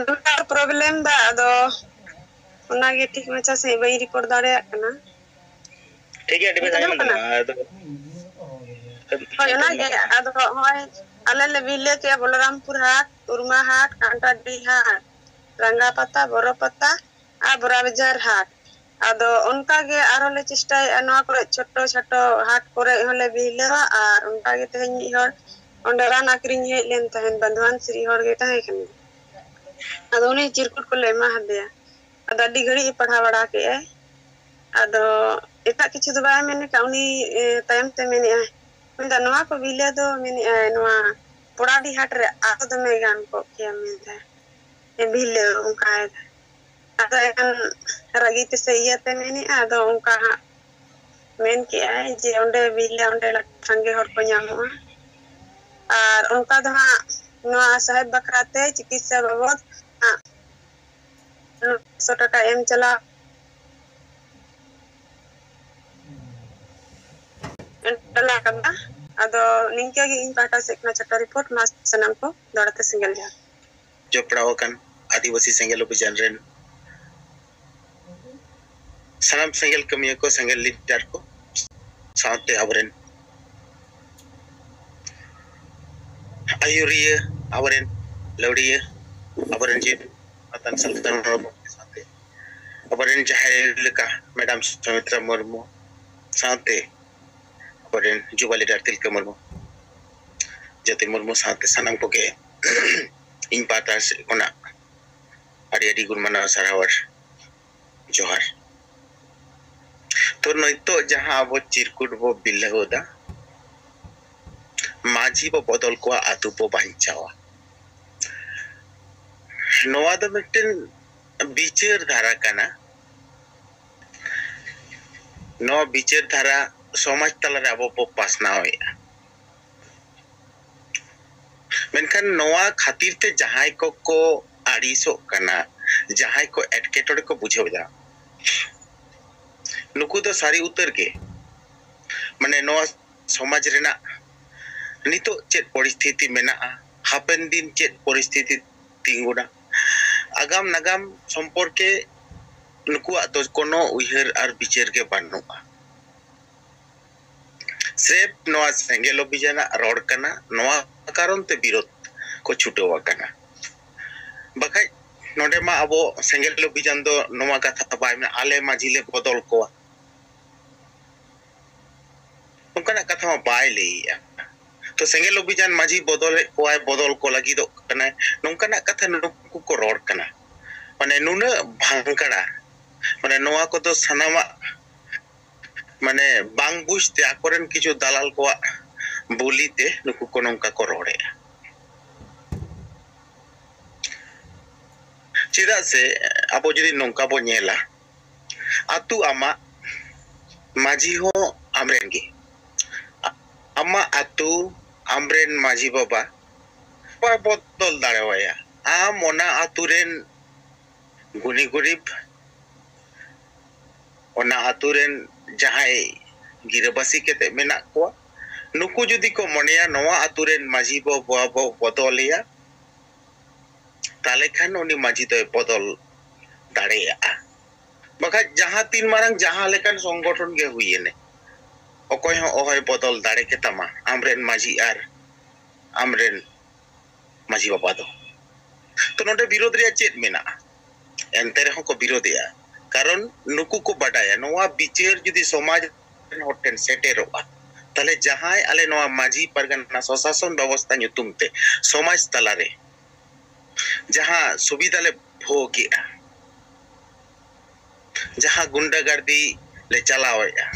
दुटार प्रॉब्लम दा आदो ओना गे ठीक मचा से बई रिकॉर्ड दाड़े कना ठीक है डिबे जाय मन आदो होय ओना गे आदो होय आले ले बिले के बलरामपुर हाट उर्मा हाट कांटाडी हाट रंगा पत्ता बोरो पत्ता आ बुरा बाजार हाट आदो उनका के आरो ले चेष्टाय नवा करे छोटो छोटो हाट करे हले बिलेवा और उनका के तेहन मी हर ओंडे रान आकरिन हे लेन तहन बंधवान श्री हर गे तहे कन आदो उनी चिरकुट को ले मा हदिया आदो अडी घड़ी पढ़ा बड़ा के आदो एटा किछु दो बाय मेने का उनी तायम ते मेने मेंदा नवा को बिले दो मेने नवा पोड़ाडी हाट रे आदो दमे गान को के मेंदा ए बिले उनका आदो एन रगी ते सही ते मेने आदो उनका मेन के जे ओंडे बिले ओंडे संगे हर को ᱧᱟᱢᱚᱜᱼᱟ और उनका दो हां नवा साहेब बकराते चिकित्सा बाबद 100 টাকা एम चला एंटला कदा आदो निंके गे इन पाटा से ना छोटा रिपोर्ट मास सनम को दौड़ते सिंगल जा जो पड़ाव कन आदिवासी सेंगेल अभियान रेन सानाम सेंगेल कमिया को सेंगेल लीडर को साथ आवरेन आयुरिया आवरेन लौड़िया आवरेन जी अतन सल्तन के साथ आवरेन जहां लेका मैडम सुमित्रा मुर्मू साथ आवरेन युवा लीडर तिलका मुर्मू जते मुर्मू साथ सानाम को के इन पाता से कोना आदि गुण माना सारावर जोहार तो नैतो जहां अब चिरकुट बो बिलहोदा माझी बो बदल को आतु बो बांचावा नोआ दो मिटन बिचार धारा कना नो बिचार धारा समाज तलारे अब बो पासनावेया मेनखान नोआ खातिर ते जहां को आड़ीसो कना जहां को एटकेटोड़े को बुझेदा नुकु दो सारी उतर के माने नोआ समाज रेना नितो चेत परिस्थिति मेना हापेन दिन चेत परिस्थिति तिंगुना आगाम नागाम संपर्के नुकु तो कोनो उहर आर बिचार के बानुआ सिर्फ नोआ सेंगेल अभियान रोड कना नोआ कारण ते विरोध को छुटवा कना बखाय नोडे मा अबो सेंगेल अभियान दो नोआ कथा बाय में आले माझिले बदल को उनका कथा मा बाय लेया तो सेंगेल अभियान माझी बदल को लगी दो कना नोंका कथा नुकु को रोड कना माने नुना भांगकड़ा माने नोआ को तो सनामा माने बांग बुझते आकोरेन किछु दलाल को बोलीते नुकु को नोंका को रोड़े चिदा से अब जदि नोंका बो नेला आतु आमा माझी हो आमरेंगे आमा आतु आमरेन माझी बाबा पाय बदल दाड़ेवाया आम ओना आतुरेन गुनी गुरीब ओना आतुरेन जहाय गिरबासी केते मेना को नुकु जदि को मनेया नवा आतुरेन माझी बाबा बदलिया ताले खान उनी माझी तो बदल दाड़ेया बखा जहां तीन मारंग जहां लेकन संगठन के हुईने अकोय हो ओहय बदल दाड़े के तमा आमरेन माझी आर आमरेन माझी बाबा दो तो नोडे विरोध रे चेत मेना एनते रहो को विरोधिया कारण नुकु को बडाया नोआ बिचार जदि समाज होटेन सेटेरोआ ताले जहां आले नोआ माझी परगना स्वशासन व्यवस्था नुतुमते समाज तलारे जहां सुविधा ले भोगिया जहां गुंडागर्दी ले चलावया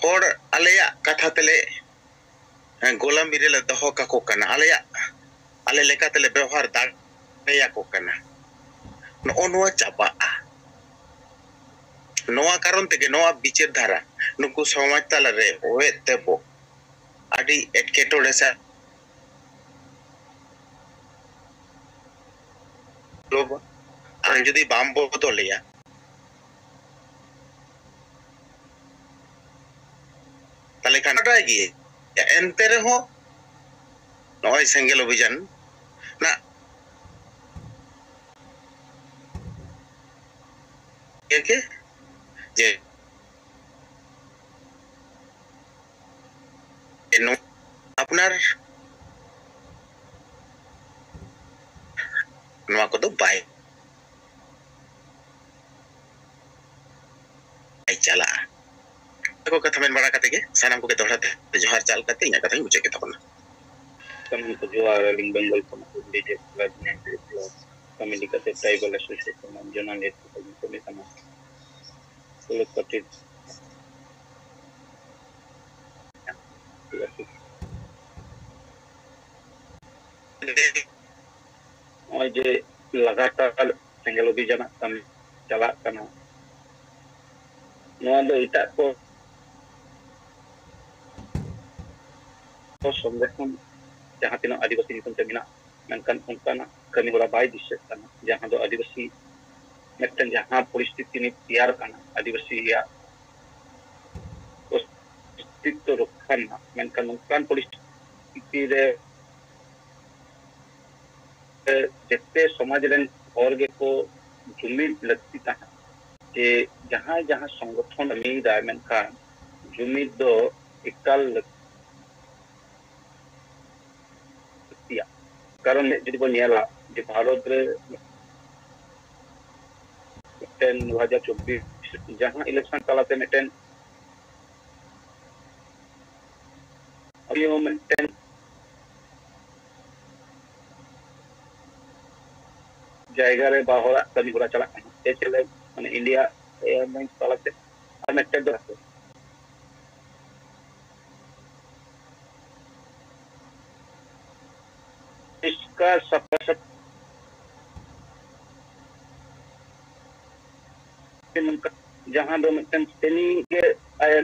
होड़ आलेया कथा तले गोलाम बिरे ले दहो का को कना आलेया आले लेका तले व्यवहार दाया को कना नोआ चापा नोआ कारण ते नोआ बिचार धारा नुकु समाज तला रे ओए तेबो आदि एटकेटोड़े से लोग जदि बाम बदलिया ताले खाना गिए एनते रहो नोय सेंगेल अभियान ना के जे एनो अपनार नोआ को तो बाय चला को कथा में बड़ा कते के सानाम को के दोहराते जोहार चाल करते इना कथा मुझे के तबना कम को जोहार लिंग बंगल को डीजे प्लेटफॉर्म कमेटी करते ट्राइबल एसोसिएशन जनरल नेतृत्व कमिशन को कटित और जे लगातार सेंगेल अभियान कम चला कना नोआ दो इटा को संगठन जहां तीन आदिवासी नितम ते मिना मेनकान उनकाना कमी होला बाय दिशे कना जहां दो आदिवासी मेटन जहां परिस्थिति नि तैयार कना आदिवासी या अस्तित्व रखना मेनकान उनकान परिस्थिति रे जेते समाज रेन और को जुमिद लगती तहा जे जहां जहां संगठन मीदा मेनखान जुमिद दो इकाल लगतिया कारण जदि बो नेला जे भारत रे 2024 जहां इलेक्शन तलाते मिटेन अभियो मिटेन जायगा रे बाहरा कभी होरा चला ए चले माने इंडिया एयरलाइंस तलाते और मिटेन दो इसका सब जहां दो मिटेन तेनी के आय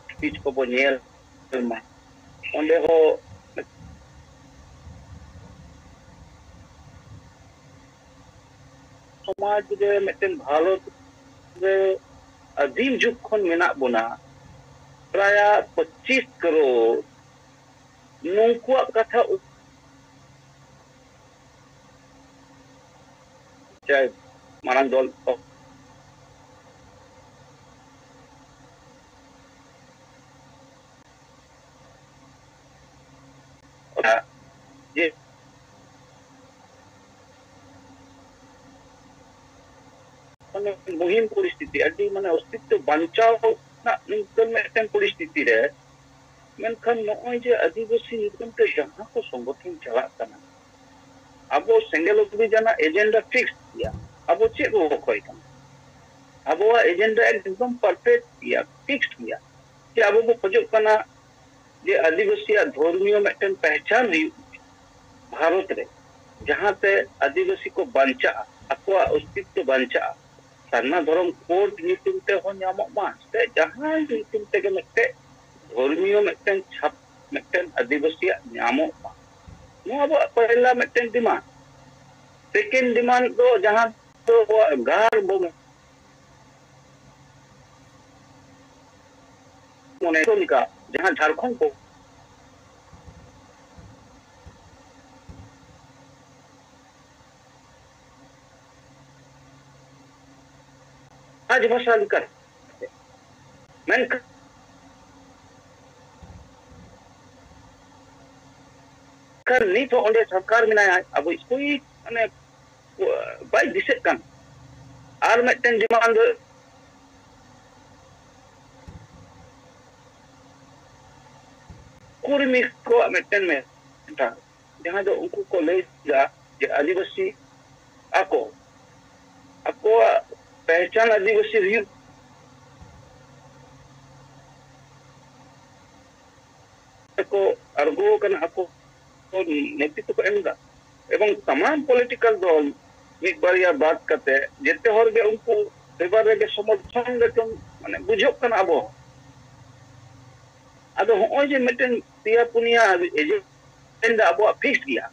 स्पीच को बोनेल मा ओंडे हो समाज रे मिटेन भारत रे अधीन जुग खन मेना बोना प्राय 25 करोड़ नुकुआ कथा चाहे मानव दल ये मुहिम परिस्थिति अभी माने अस्तित्व बचाव ना निकल में परिस्थिति रे मेनखान नय जे आदिवासी निकम ते जहां को संगठन चला कना अब सेंगल अभियान एजेंडा फिक्स किया अब चे रो खोय कना अब एजेंडा एकदम परफेक्ट किया फिक्स किया कि अब वो खोजो कना जे आदिवासी धर्मीय मेटन पहचान हुई भारत रे जहां पे आदिवासी को बंचा अकवा अस्तित्व बंचा सारना धर्म कोड नीतिम ते हो न्यामो मा ते जहां नीतिम ते के मेटे धर्मीय मेटन छाप मेटन आदिवासी न्यामो मा नो अब पहला मेटन डिमांड सेकंड डिमांड दो जहां तो गार बो मोने तो निका जहां झारखंड को आज भाषा लिखकर मैंने कर नहीं तो ओंडे सरकार में ना अब इसको ही माने बाय दिसे कन आर मेटन डिमांड कुर्मी को मेटन में जहां जो उनको को ले जा जे आदिवासी ako पहचान आदिवासी हुई को अर्गो कन ako नेतृत्व को एमदा एवं तमाम पॉलिटिकल दल एक बार या बात करते जेते हर के उनको फेवर रे समर्थन लेकिन माने बुझो कन अब आदो होय जे मेटन पिया पुनिया एजेंडा अब फिक्स किया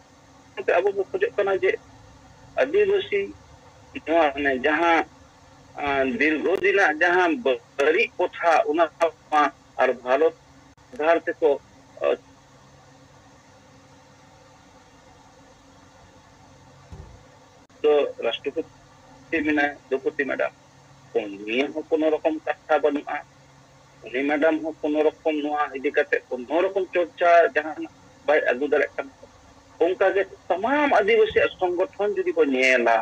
तो अब वो बुझो कना जे आदिवासी माने जहां दीर्घदिन जहां बड़ी कथा उना और भारत को तो राष्ट्रपति में द्रौपदी मैडम उन्हीं हो कोनो रकम कथा बनुआ उन्हीं मैडम हो कोनो रकम नोआ इदी कते कोनो रकम चर्चा जहां बाय अगु दरे उनका के तमाम आदिवासी संगठन जदि को नेला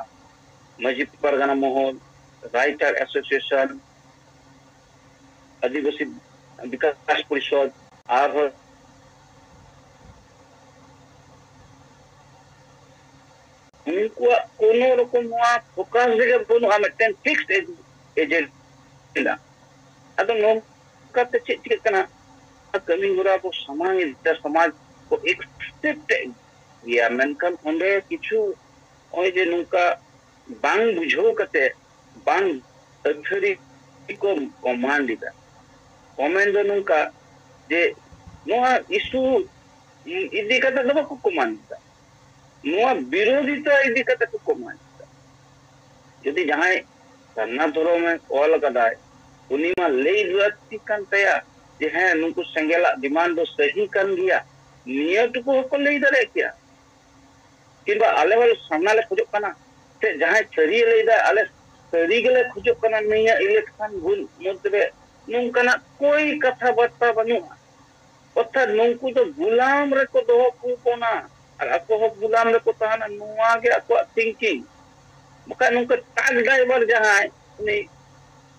मजी परगना महल राइटर एसोसिएशन आदिवासी विकास परिषद और उनको कोनो रकम फोकस जगह बनो मेटन फिक्स एजेंडा अदो नो कते चिक कना कमी होरा को समाज को एक स्टेप या मेनकन ओंडे किछु ओय जे नुका बांग बुझो कते बांग अथरी को कमांड दिदा कमेंट नुका जे नोआ इशू इदी कते दबा को कमांड दिदा नोआ विरोधिता इदी कते को कमांड दिदा यदि जहां सन्ना धरो में कॉल कदाय उनीमा ले लती कान तया जे है नुको संगेला डिमांड दो सही कर लिया निया टुकु हको लई दारे क्या किंबा आले वाले सामना ले खोजो कना से जहां सरी लई दा आले सरी गेले खोजो कना निया इलेक्शन भूल मध्य नुंकना कोई कथा बार्ता बनुआ अर्थात नुंकु तो गुलाम रे को दोहो कुपोना और ako ho गुलाम रे को ताना नुआ के ako थिंकिंग मका नुंका टैग ड्राइवर जहां उनी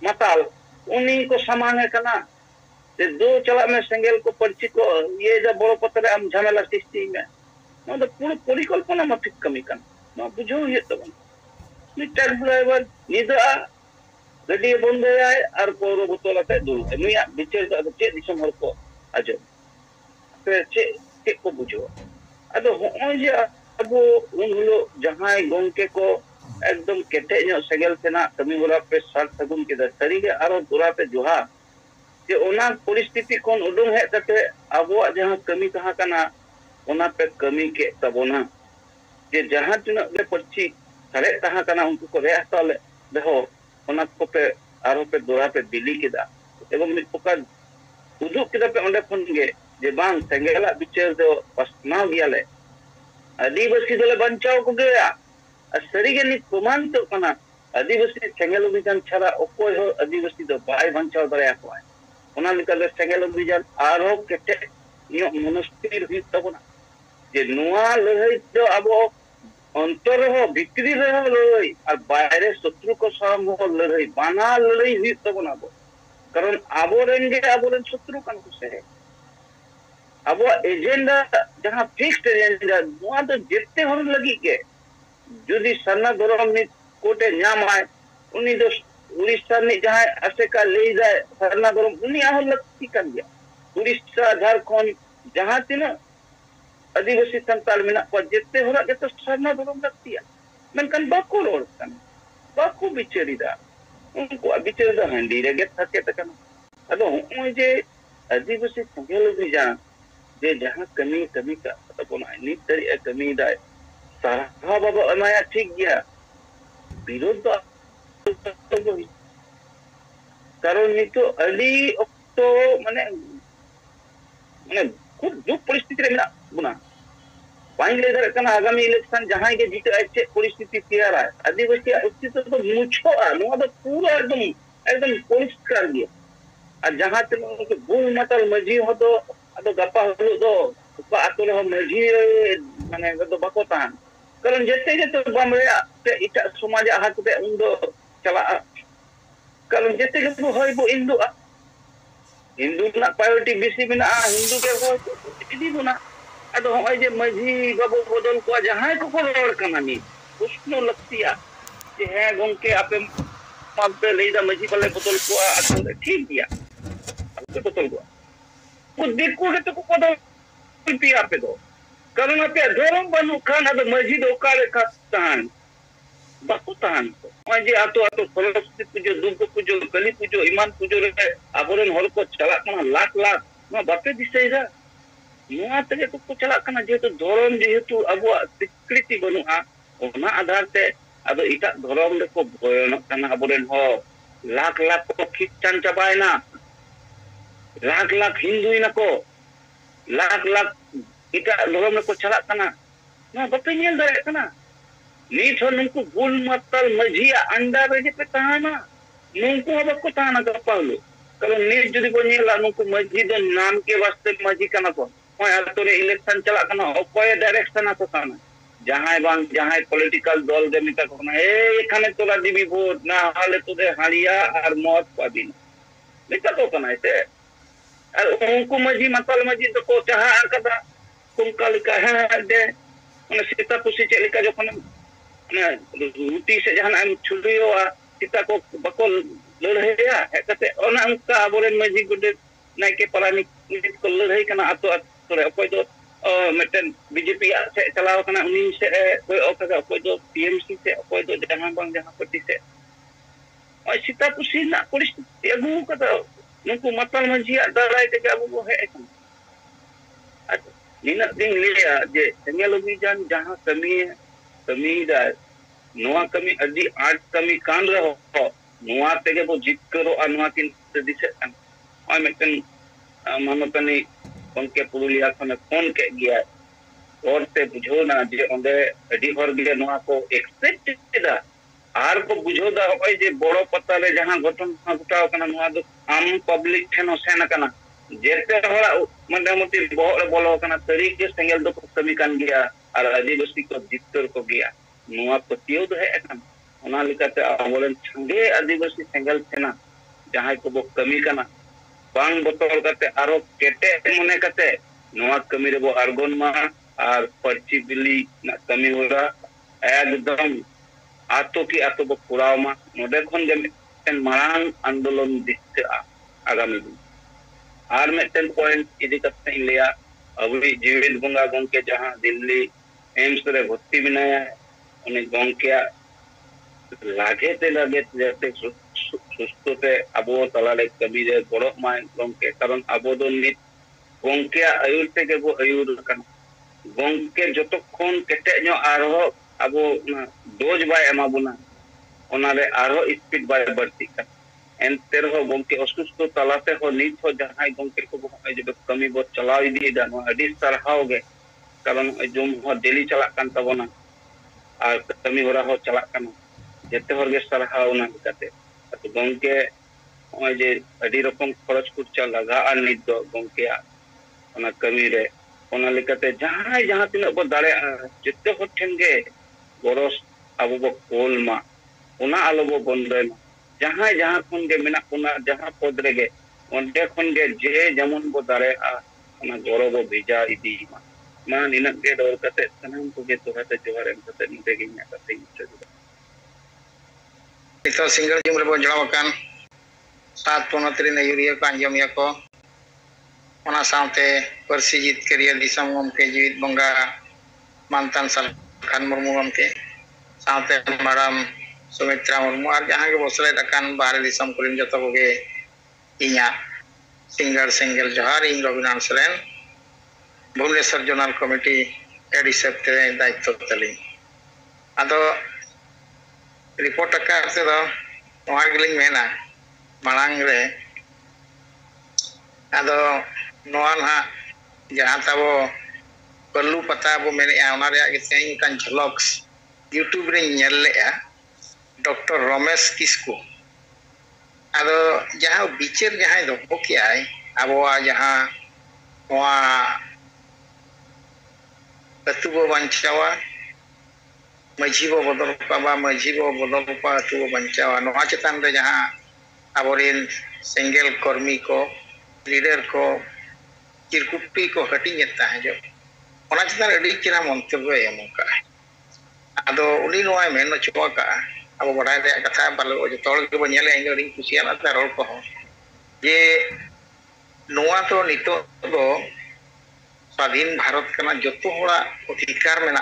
मताल उन्हीं को समांगे कना ते दो चला में सेंगेल को पर्ची को ये जब बड़ो पत्र हम झमेला सृष्टि में नो तो पूरी परिकल्पना में ठीक कमी कन नो बुझो ये तो नि टैग ड्राइवर निदा गड्डी बंद है और पोरो बोतलते दूर नुया बिचर तो चे दिसम हर को आजो पे चे को बुझो अदो होय जे अब उन हुलो जहां गोंके को एकदम केटे नो सेगेल तेना कमी होला पे साल सगुन के सरी के आरो दुरा पे जोहा जे ओना परिस्थिति कोन उडुंग हे तते अबो जहां कमी कहा कना ओना पे कमी के तबोना जे जहां तिना ले पर्ची सारे कहा कना उनको को रे हताले देखो ओना को पे आरो पे दुरा पे बिली केदा एवं मिट प्रकार उदु केदा पे ओंडे खन गे जे बांग सेंगेला बिचर दो पसना गियाले आदिवासी दले बंचाव को गया सरी के नित प्रमाण तो कना आदिवासी सेंगेल अभियान छाड़ा ओकोय हो आदिवासी दो बाय बंचाव दरे को है ओना निकल सेंगेल अभियान आरो केटे नियो मनस्थिर हुई तबना जे नुआ लड़ाई तो अबो अंतर हो बिक्री रहे लड़ाई और बाहरे शत्रु को साम हो लड़ाई बाना लड़ाई हुई तबना बो कारण अबो रेंगे अबो रेन शत्रु कन को से अब एजेंडा जहां फिक्स्ड एजेंडा नुआ तो जेते हर लगी के जुदी सन्ना गरम नि कोटे न्याम आए उनी दो उड़ीसा नि जहां असेका ले जाए सन्ना गरम उनी आह लगती कर गया उड़ीसा झारखंड जहां तिना आदिवासी संताल मिना को जेते होला के तो सन्ना गरम लगती है मेनकन बाको रोड कन बाको बिचरीदा उनको बिचरीदा हंडी रे गेट थके तकन अदो होय जे आदिवासी संगेल भी जा जे जहां कमी कमी का तबोना नि तरी कमी दाय साहा बाबा अमाया ठीक गया विरोध तो कारण नितो अली तो माने माने खूब दुख परिस्थिति रे मिना गुना पाइन ले दर कना आगामी इलेक्शन जहां के जीत अच्छे परिस्थिति तैयार है आदिवासी अस्तित्व तो मुछो आ नो तो पूरा एकदम परिष्कार गया और जहां ते भूल मतल मजी हो तो अदो गप्पा हलो दो उपा आतोले हो मजी माने दो बाको तान कारण जेते जेते बामरे ते इटा समाज हाथ पे उंदो चला कारण जेते जेते होय बो हिंदू ना प्रायोरिटी बेसी बिना हिंदू के हो इदी बुना अदो होय जे मजी बाबू बदल को जहां को रोड कना नी उसनो लगतिया जे है गोंके आपे पे लेदा मजी बले बदल को आतोले ठीक दिया आपे बदल को वो देखो के तो को बदल पिया पे दो कारण पे धर्म बनु खान अब मस्जिद ओकाले का तान बाको तान जे आतो आतो सरस्वती पूजो दुर्गा पूजो काली पूजो ईमान पूजो रे आबोरन हर को चला कना लाख लाख ना बापे दिसैरा नुआ तके तो चला कना जे तो धर्म जेहेतु अब स्वीकृति बनुआ ओना आधार ते अब इटा धर्म रे को बयन कना आबोरन हो लाख लाख को खिचान चबायना लाख लाख हिंदू इनको लाख लाख इटा धर्म को चला कना ना बापे नेल दारे कना नीथ नुंकु भूल मतल मजिया अंडा रे पे ताना नुंकु अब को ताना गपालो कारण नीथ जदी को नेला नुंकु मस्जिद नाम के वास्ते मजी कना को ओय आतोरे इलेक्शन चला कना ओकोय डायरेक्शन को ताना जहां बांग जहां पॉलिटिकल दल दे मिता को ना ए एखाने तोला दिबी वोट ना हाले तो दे हालिया और मौत पाबिन मिता तो कना इते और उनको मजी मतल मजी तो को चाहा कदा कुंका लिखा है दे उन सीता पुसी चलिका जो कने रूटी से जहां हम छुलियो सीता को बको लड़हैया है कते ओना उनका आबोरेन मजी गुडे नाय के परानी को लड़है कना आतो तोरे कोई दो मेटन बीजेपी से चलाव कना उनी से कोई ओका कोई दो टीएमसी से कोई दो जहां बांग जहां पार्टी से और सीता पुसी ना परिस्थिति अगु कता नुको मतल मजी दाराय ते अबु है निना दिन लिया जे सेंगेल अभियान जहां कमी दा नोआ कमी अदी आठ कमी कान रहो नोआ तेगे बो जित करो अनवा किन दिसे और मेटन मानो तनी गंके पुरुलिया खने फोन के गया और ते बुझोना जे ओंदे अडी हर गे नोआ को एक्सपेक्ट केदा आर को बुझोदा होय जे बड़ो पता रे जहां घटना घटाव कना नोआ दो आम पब्लिक ठेनो सेन कना जेते हरा मोटामुटी बहुत बोलो कना तरीके सेंगल दो कमी कान गया और आदिवासी को जितर को गया नोआ पतियो दो है कना ओना लिकाते आबोलन संगे आदिवासी सेंगल सेना जहां को बो कमी कना बांग बोतल करते आरो केटे मने करते नोआ कमी रे बो आर्गन मा और पर्ची बिली ना कमी होरा एकदम आतो की आतो बो पुराव मा नोडे खन गे मांग आंदोलन दिखता आगामी दिन और मेटन पॉइंट इदी करते लिया अभी जीवित बंगा गंके जहां दिल्ली एम्स रे भर्ती बनाया उन्हें गंके लागे जाते सुस्थते अबो तलाले कभी रे बड़ो माय गंके कारण अबो दो नित गंके आयुर ते के बो आयुर कन गंके जतक्षण केटे नो आरो अबो डोज बाय एमा बुना ओना रे आरो स्पीड बाय बढ़ती का एंते रहो गंके असुस्थ तलाते हो नित हो जहां गंके को जो कमी बो चलाव इदी दा नो अडी सरहाव गे कारण जोम हो डेली चला कान तबना और कमी होरा हो चला कान जेते हर गे सरहाव ना काते तो गंके ओय जे अडी रकम खरच खुर्चा लगा आ नित दो गंके ओना कमी रे ओना लिकाते जहां जहां तिना बो दाड़े जेते हो ठेन गे गरस अबो बो कोल मा ओना आलो बो बंदे जहां जहां खन गे मेना ओना जहां पद रे गे ओंडे खन गे जे जेमन बो दाड़े आ ओना गरो बो भेजा इदी मा निना गे डोर कते सनम को गे तोराते जोहार एम कते निते गे nya कते इच्छा इतो सिंगल जुम रे बो जड़ावकान सात पोनतरी नयुरिया को अंजमिया को ओना सामते परसी जितकरिया दिसम गमके जीवित बंगा मानतान साल खान मुर्मू गमके सामते माराम सुमित्रा मुर्मू और जहां के बसले दकान बाहर दिसम कुलिन जतो को गे इnya सिंगल सिंगल जोहार इन रविनाथ सरेन भुवनेश्वर जोनल कमिटी एडी सेप्ते दायित्व तली आदो रिपोर्ट करते दो नोआ गिलिंग मेना मांग रे आदो नोआ ना जहां ताबो पल्लू पता बो मेने ओना रे गेसें कान झलक्स यूट्यूब रे नेल लेया डॉक्टर रमेश किस्कू आदो जहां बिचार जहां दो ओकेआई आबो जहां नोआ अतु बो बंचावा मझी बो बदल पाबा मझी बो बदल पा अतु बो बंचावा नोआ चेतान रे जहां आबोरिन सिंगल कर्मी को लीडर को चिरकुट्टी को हटिंग एता है जो ओना चेतान अडी चिना मंतव्य एमका आदो उनी नोआ मेन चुवा का अब बड़ा रे कथा बालो जो तोल के बनेले इन अडी कुसियाना ता रोल को जे नोआ तो नितो दो स्वाधीन भारत कना जतो होड़ा अधिकार मेना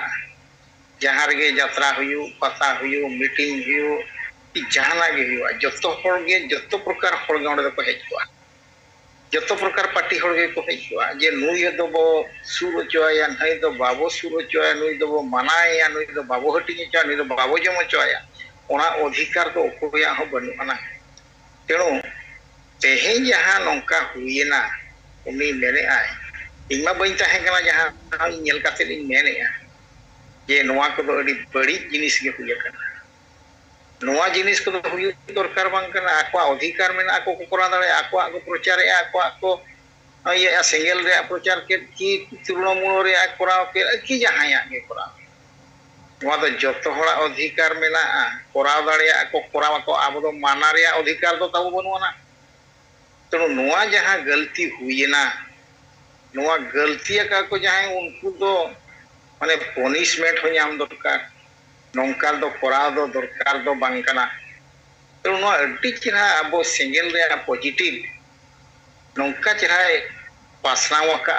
जहां रे यात्रा हुयु पता हुयु मीटिंग हुयु जहाना गे हुआ जतो होड़ गे जतो प्रकार होड़ गे ओंडे को हेजुआ जतो प्रकार पार्टी होड़ गे को हेजुआ जे नुई दो बो सुर चोया नई दो बाबो सुर चोया नुई दो बो मनाया नुई दो बाबो हटिंग चोया नुई दो बाबो जम चोया ओना अधिकार तो ओकोया हो बनुआना तेणु तेहे जहां नोंका हुईना उनी मेने आय इमा बइन ताहे कना जहां नेल काते इन मेने जे नोआ को अडी बड़ी जिनिस गे हुई कना नोआ जिनिस को हुई दरकार बांग कना आको अधिकार मेना आको को करा दाड़े आको को प्रचार ए आको को ये सिंगल रे प्रचार के की तृणमूल रे कराव के की जहां गे कराव नोआ तो जतो होड़ा अधिकार मेना कराव दाड़े आको कराव को आबो दो माना रे अधिकार तो ताबो बनुआना तो नोआ जहां गलती हुईना नोआ गलती का को जहां उनको तो माने पनिशमेंट हो नाम दरकार नौकार दो कराव दो दरकार दो बांगकना तो नोआ अड्डी चिरा अब सिंगल रे पॉजिटिव नौका चिरा पासनाव का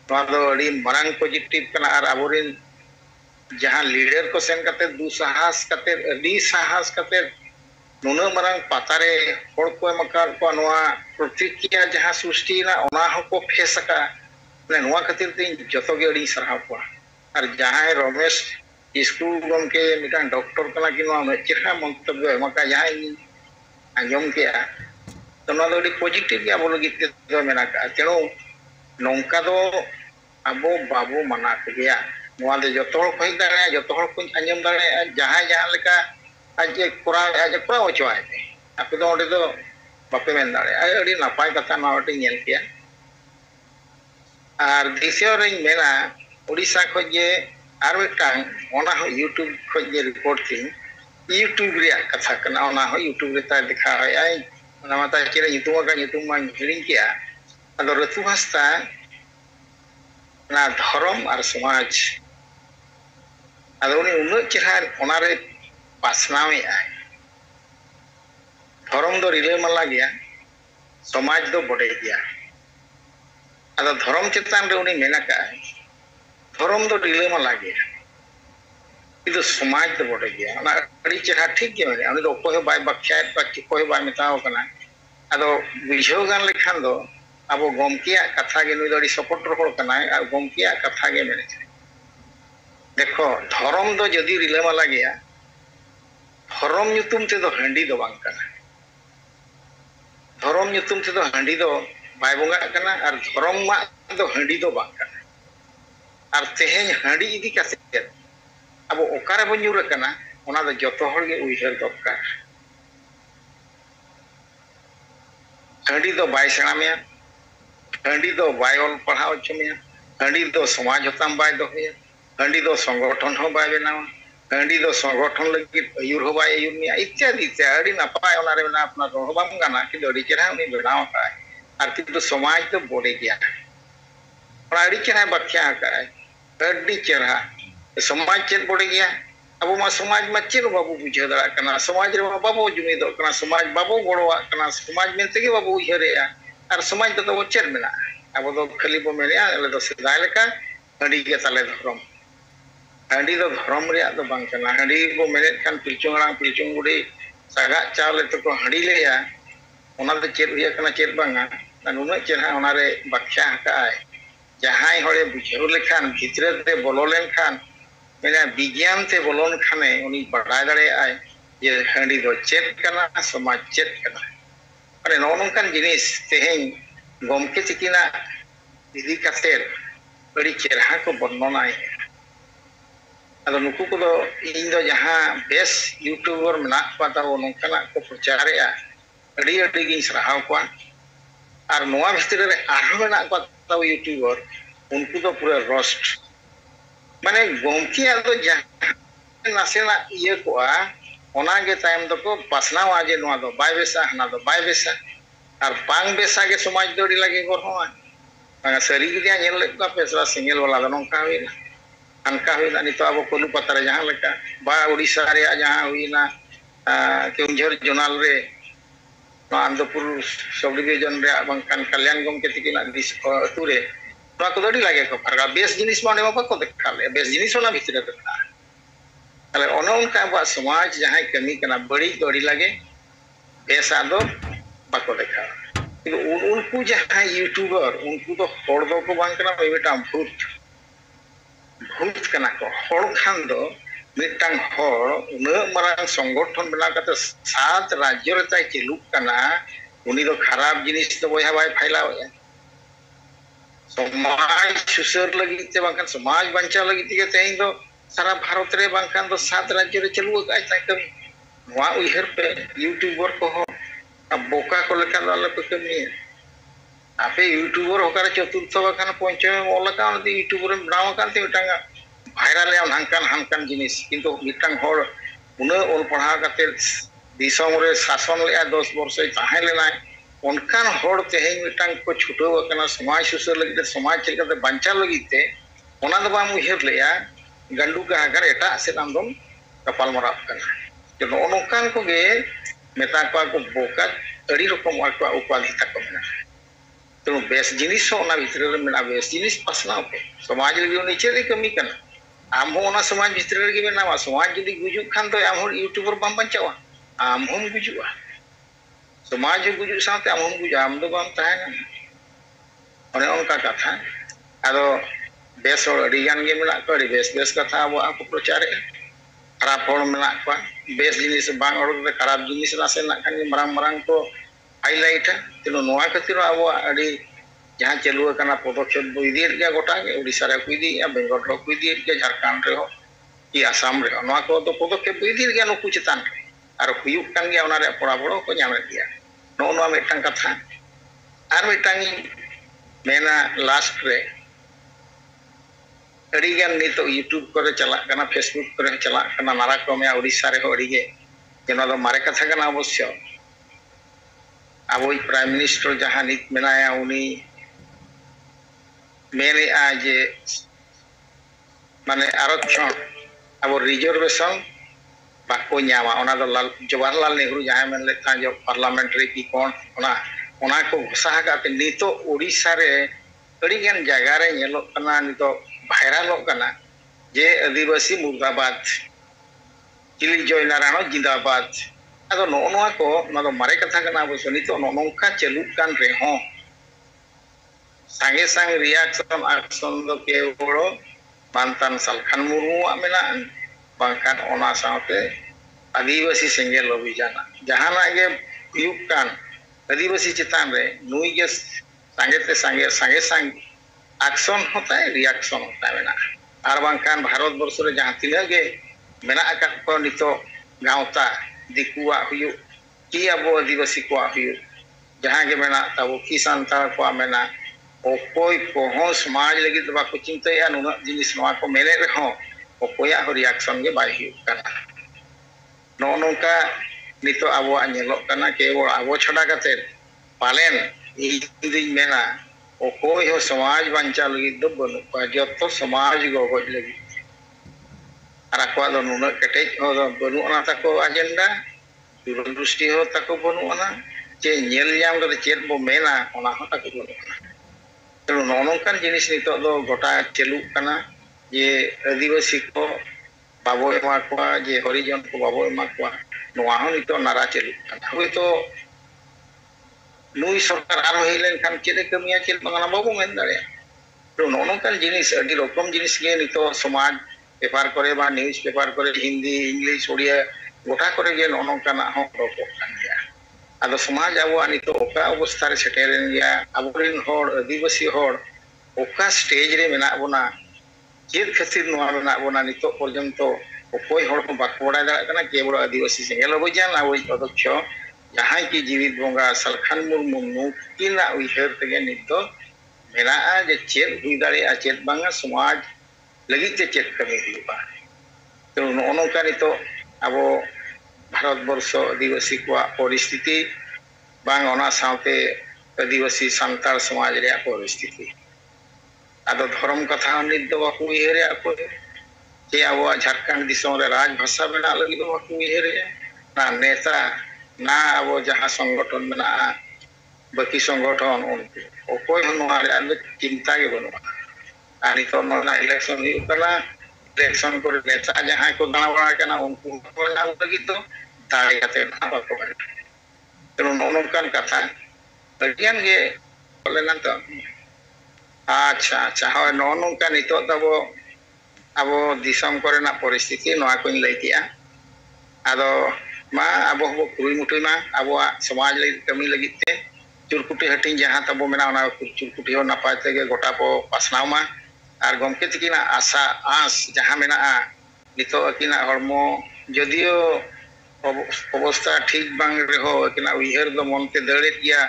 नोआ दो अड्डी मरांग पॉजिटिव कना और अबोरिन जहां लीडर को सेन कते दुसाहस कते अड्डी साहस कते नुना मरांग पातारे होड़ को मकार को नोआ प्रतिक्रिया जहां सृष्टि ना ओना हो फेस का ने नोआ खातिर ते जतो गे अड्डी सरहाव को और जहां रमेश स्कूल गमके मिटान डॉक्टर कना कि नोआ मेचरा मंतव्य मका जहां आंजम के तो नोआ दो पॉजिटिव के बोलो गीत दो मेना का तेणु nongka do abo babu mana kegea noa de joto hor ko hej dareya joto hor ko anjom dareya jahan leka aje kura ocho ay ape do onde do bape men dareya adi napai katha noa ti nyel keya ar disio rein mena Odisha khoj je ar mitang ona ho YouTube khoj je report tin YouTube reya katha kana ona ho YouTube re ta dekha ay ona mata kira nyutum ma hiring keya ado Ratu Hasta na dhorom ar samaj ado uni unuk chehra onare pasnaw ay dhorom do rilamala geya samaj do bode geya ado dhorom chetan re uni mena ka dhorom do rilamala geya itu samaj do bode geya ona adi chehra thik ge mane uni do koy bai bakhya ba koy bai metaw kana ado bijhau gan lekhan do abo gomkiya katha ge nui dori supporter hor kana ar gomkiya katha ge mene dekho dhorom do jodi rilamala geya dhorom nyutum te do handi do bang kana dhorom nyutum te do handi do bai bonga kana ar dhorom ma do handi do bang kana ar teheny handi idi kase abo okare bon nyur kana ona do joto hor ge uihar dokar handi do bai sena meya handi do bai ol padhaw chumya handi do samaj hotam bai dohoya handi do সংগঠন ho bai benawa handi do সংগঠন lagit ayur ho bai ayur meya ityadi adi napai onare bena apnar ro bam gana kintu adi chera uni benaw kai ar kintu samaj do bode gaya ona adi chera bakhya kai adi chera samaj chet bode gaya abo ma samaj ma chet babu bujha dara kana samaj re babu jumi do kana samaj babu gorowa kana samaj mente ge babu uihareya ar samaj do cher mena abo do khali bo mene ale do sidai leka handi ge tale dhorom handi do dhorom reya do bang kana handi bo mene kan pilchung rang pilchung budi saga chawle to ko handi leya ona do cher huya kana cher banga na nunuk cherha ona re bakhya ka ai jahai hore bujhau lekhan bhitre te bolo lenkhan mena bigyan te bolon khane uni badai dare ai je handi do chet kana samaj chet kana ane nonongkan jinis teheng gomke cikina idi kater adi cherha ko bornonai ado nuku ko do iñ do jaha bes youtuber menak pa ta nongkana ko prochareya adi gi sarahaw kwa ar noa bhitre re arho menak pa ta youtuber unku do pura roast mane gomke ado jaha nasena iye ko ona ge time do ko pasnawa je noa do bai besa hana do bai besa ar bang besa ge samaj do lagi gorhoa anga sari ge dia nyel lek ka pesra single wala do nongka huina anka huina nito abo kolu patara jahan leka ba Odisha re jahan huina keunjhar jonal re no Andopur subdivision re bangkan Kalyan gomke tikina dis ature no ko dodi lage ko parga bes jinis mane ma ko dekhale bes jinis ona bhitre re ale ono onka ba samaj jahan kami kana badi dodi lage besa do bako dekha কিন্তু unku jahan youtuber unku do hor do ko bang kana mitang bhut kana ko hor khan do mitang hor unuk marang সংগঠন bena kate 7 rajyo re tai chiluk kana uni do kharap jinis do boya bai phailao ya samaj susar lagi te bangkan samaj banchaw lagi te tein do sara bharat re bangkan do 7 rajyo re chalu ai tai kami noa uihar pe youtuber ko ho boka ko leka do ala pe kami ape youtuber hokare chaturtho bakan ponchome ola ka on youtuber braw kan te mitang viral ya hankan jinis kintu mitang hor una ol padha kate disom re shason le 10 borsoi tahe lenai onkan hor teheng mitang ko chuto bakana samaj susar lagite samaj chilkate bancha lagite ona do bam uher leya gandu ka agar eta se andom kapal marap kana je no onkan ko ge meta ko bokat adi rokom akwa upadhi takko mena to bes jinis ona bhitre re mena bes jinis pasna pe samaj lagi uni cheri kami kana am ho ona samaj bhitre re mena ma samaj jodi gujuk khan to am hor youtuber bam banchawa am hom gujua samaj gujuk saate am hom gujuk am do bam tahena one onka katha ado bes hor adi gan ge mena ko adi bes katha abo ako prochare kharap hor mena ko bes jinis bang orok de kharap jinis na se na kan marang ko highlight tino noa khatiro abo adi jahan chalu akana podokshep bo idiet gya gota ge Odisha re ko idiya Bengal re ko idiet gya Jharkhand re ho ki Assam re noa ko do podokshep bo idiet gya nuku chetan ar huyuk kan gya ona re pora boro ko nyamet gya no noa metang katha ar metang mena last re ᱟᱹᱰᱤᱜᱟᱱ ᱱᱤᱛᱚᱜ YouTube ᱠᱚᱨᱮ ᱪᱟᱞᱟᱜ ᱠᱟᱱᱟ Facebook ᱠᱚᱨᱮ ᱪᱟᱞᱟᱜ ᱠᱟᱱᱟ ᱱᱟᱨᱟ ᱠᱚ ᱢᱮᱭᱟ ᱳᱰᱤᱥᱟ ᱨᱮᱦᱚᱸ ᱟᱹᱰᱤᱜᱮ ᱡᱮ ᱱᱚᱣᱟ ᱫᱚ ᱢᱟᱨᱮ ᱠᱟᱛᱷᱟ ᱠᱟᱱᱟ ᱚᱵᱚᱥᱥᱚ ᱟᱵᱚᱭᱤᱡ ᱯᱨᱟᱭᱤᱢ ᱢᱤᱱᱤᱥᱴᱟᱨ ᱡᱟᱦᱟᱸ ᱱᱤᱛ ᱢᱮᱱᱟᱭᱟ ᱩᱱᱤ ᱢᱮᱱᱮᱜᱼᱟ ᱡᱮ ᱢᱟᱱᱮ ᱟᱨᱚᱠᱷᱚᱱ ᱟᱵᱚ ᱨᱤᱡᱟᱨᱵᱷᱮᱥᱚᱱ ᱵᱟᱠᱚ ᱧᱟᱢᱟ ᱚᱱᱟ ᱫᱚ ᱡᱚᱣᱟᱦᱚᱨᱞᱟᱞ ᱱᱮᱦᱨᱩ ᱡᱟᱦᱟᱸᱭ ᱢᱮᱱ ᱞᱮᱫ ᱛᱟᱦᱮᱸ ᱡᱮ ᱯᱟᱨᱞᱟᱢᱮᱱᱴᱟᱨᱤ ᱠᱤ ᱠᱚᱱ ᱚᱱᱟ ᱠᱚ ᱜᱷᱳᱥᱟ ᱠᱟᱛᱮ ᱱᱤᱛᱚᱜ ᱳᱰᱤᱥᱟ ᱨᱮ ᱟᱹᱰᱤᱜᱟᱱ ᱡᱟᱭᱜᱟ ᱨᱮ ᱧᱮᱞᱚᱜ ᱠᱟᱱᱟ ᱱᱤᱛᱚᱜ ᱵᱷᱟᱭᱨᱟᱞᱚᱜ ᱠᱟᱱᱟ जे आदिवासी मुर्दाबाद चिली जय नारायण जिंदाबाद अदो नोआ को ना दो मारे कथा कना अवश्य नितो नोंका चलुक कान रे हो संगे संग रिएक्शन एक्शन दो केवड़ो मानतान सलखान मुर्मू आमेना बांकान ओना साथे आदिवासी सेंगेल अभियान जहाना गे हुयुक कान आदिवासी चितान रे नुई गे संगे संग एक्शन होता है रिएक्शन होता है मेना और बांकान भारत वर्ष रे जहां तिना गे मेना आकात को नितो गावता दिकुआ हुयु कि अबो आदिवासी को हुयु जहां गे मेना तबो की संतान को मेना ओकोय को समाज लगी तो बाको चिंताया नुना जिनिस नवा को मेले रे हो ओकोया हो रिएक्शन गे बाय हुयु काना नो नोका नितो अबो आनेलो काना केवल अबो छडा काते पालेन इदिन मेना ओकोय हो समाज बांचा लगी दो बनु जतो समाज गगज लगी और अको दो नुना कटेज हो बनु ना ताको एजेंडा दूरदृष्टि हो ताको बनु ना जे नेल जाम कते चेत बो मेना ओना हो ताको बनु तो नोनोंकान जिनिस नितो दो गोटा चलु काना जे आदिवासी को बाबो एमा को जे हरिजन को बाबो एमा को नोआ हो नितो नारा चलु काना होय तो नुई सरकार आरो हेलेन खान चेले कमिया चेल बंगना बाबू मेन दाड़े तो नोनोंकान जिनिस अडी रकम जिनिस गे नितो समाज पेपर करे बा न्यूज पेपर करे हिंदी इंग्लिश ओडिया गोटा करे गे नोनोंकान हो रको कान गया आदो समाज आबो नितो ओका अवस्था रे सेटेरेन गया आबोरिन होड़ आदिवासी होड़ ओका स्टेज रे मेना बोना चेत खातिर नोआ मेना बोना नितो पर्यंत ओकोय होड़ को बाको बड़ा दाड़ा काना केवल आदिवासी सेंगेल अभियान आबोई अध्यक्ष जहां की जीवित बोंगा सलखान मुर्मू नुकिना उइहर तेगे नितो मेना जे चेत हुई दाड़े चेत बांगा समाज लगी ते चेत कमी हुआ तो नोनोका नितो आबो भारत वर्ष आदिवासी को परिस्थिति बांग ओना साथे आदिवासी सांताल समाज रे परिस्थिति आदो धर्म कथा नित दो बाकु उइहरे आको जे आबो झारखंड दिसों रे राज भाषा बना लगी दो बाकु उइहरे ना नेता ना अब जहाँ संगठन मेना बाकी संगठन उनको ओकोय नोआ रे चिंता के बनुआ आ नितो नोना इलेक्शन हुकना इलेक्शन को नेता जहाँ को दाना बना केना उनको को नाम लगी तो दाड़े कते ना बाको तो नोनोकान कथा अगियान गे बोलेना तो अच्छा अच्छा होय नोनोका नितो तबो अब दिसम करेना परिस्थिति नोआ को लैतिया आदो मा अब हो कुरुमुटुई मा अब समाज लगी कमी लगी ते चुरकुटी हटिंग जहां तबो मेना ओना चुरकुटी हो नपाय तेगे गोटा को पासनाव मा आर गमके तिकिना आशा आस जहां मेना नितो अकिना हरमो जदियो अवस्था ठीक बांग रेहो अकिना उइहर दो मनते दड़े गया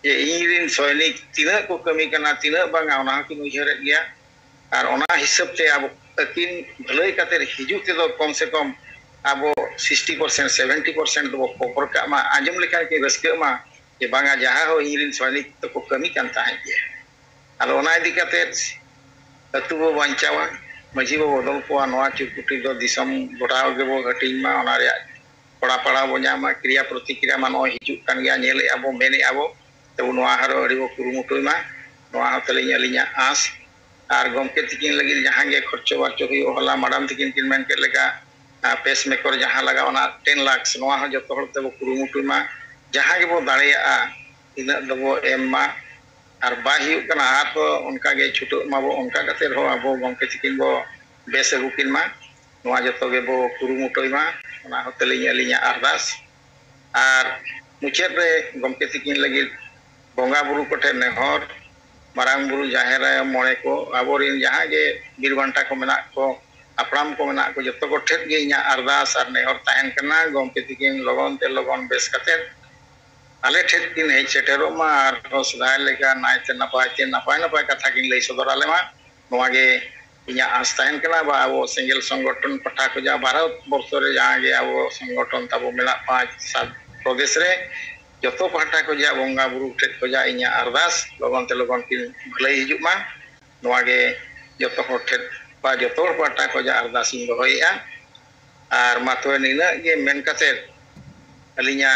जे इंग्रिन सैनिक तिना को कमी कना तिना बांगा ओना कि उइहर गया आर ओना हिसाब ते अब अकिन भलाई काते हिजु ते दो कम से कम अब 60% 70% दो कोपर का मा आजम लेखा के रस्के मा जे बांगा जहां हो इंग्रिन सैनिक तो को कमी कांता है जे आलो ओना इदी काते अतु बो बांचावा मजी बो बदल को नवा चुकुटी दो दिसम गोटाव गे बो घटिंग मा ओना रे पड़ा पड़ा बो न्यामा क्रिया प्रतिक्रिया मा नो हिजु कान गया नेले अब मेने अब तो नवा हरो अड़ी बो कुरुमुटुई मा नवा तलिया लिया आस आर गमके तिकिन लगी जहां गे खर्चो बाचो हुई होला मैडम तिकिन किन मेन के लगा पेस मेकर जहां लगा 10 लाख नवा हो जतो हर तेबो कुरुमुटुई मा जहां गे बो दाड़ेया इना दबो एम मा आर बाही कना आप उनका गे छुटो माबो उनका कते हो अबो गमके तिकिन बो बेस गुकिन मा नवा जतो गे बो कुरुमुटुई मा ओना होतलिया लिया अरदास आर मुचेत रे गमके तिकिन लगी बोंगा बुरु कोठे नेहर marang buru jaher ayo mone ko aborin jaha ge birbanta ko menak ko apram ko menak ko joto ko thet ge inya ardas ar nehor tahen kana gomke tikin logon te logon bes katet ale thet kin hej setero ma ar sudai lega naite napai katha kin lei sodor ale ma noa ge inya as tahen kana ba abo single সংগঠন patha ko ja bharat borso re jaha ge abo সংগঠন tabo menak 5-7 prodesh re joto pahata ko ja bonga buru thet ko ja inya ardas logon te logon kin bhalai hijuk ma noa ge joto hor thet ba joto pahata ko ja ardas in dohoya ar matwe nina ge men katet alinya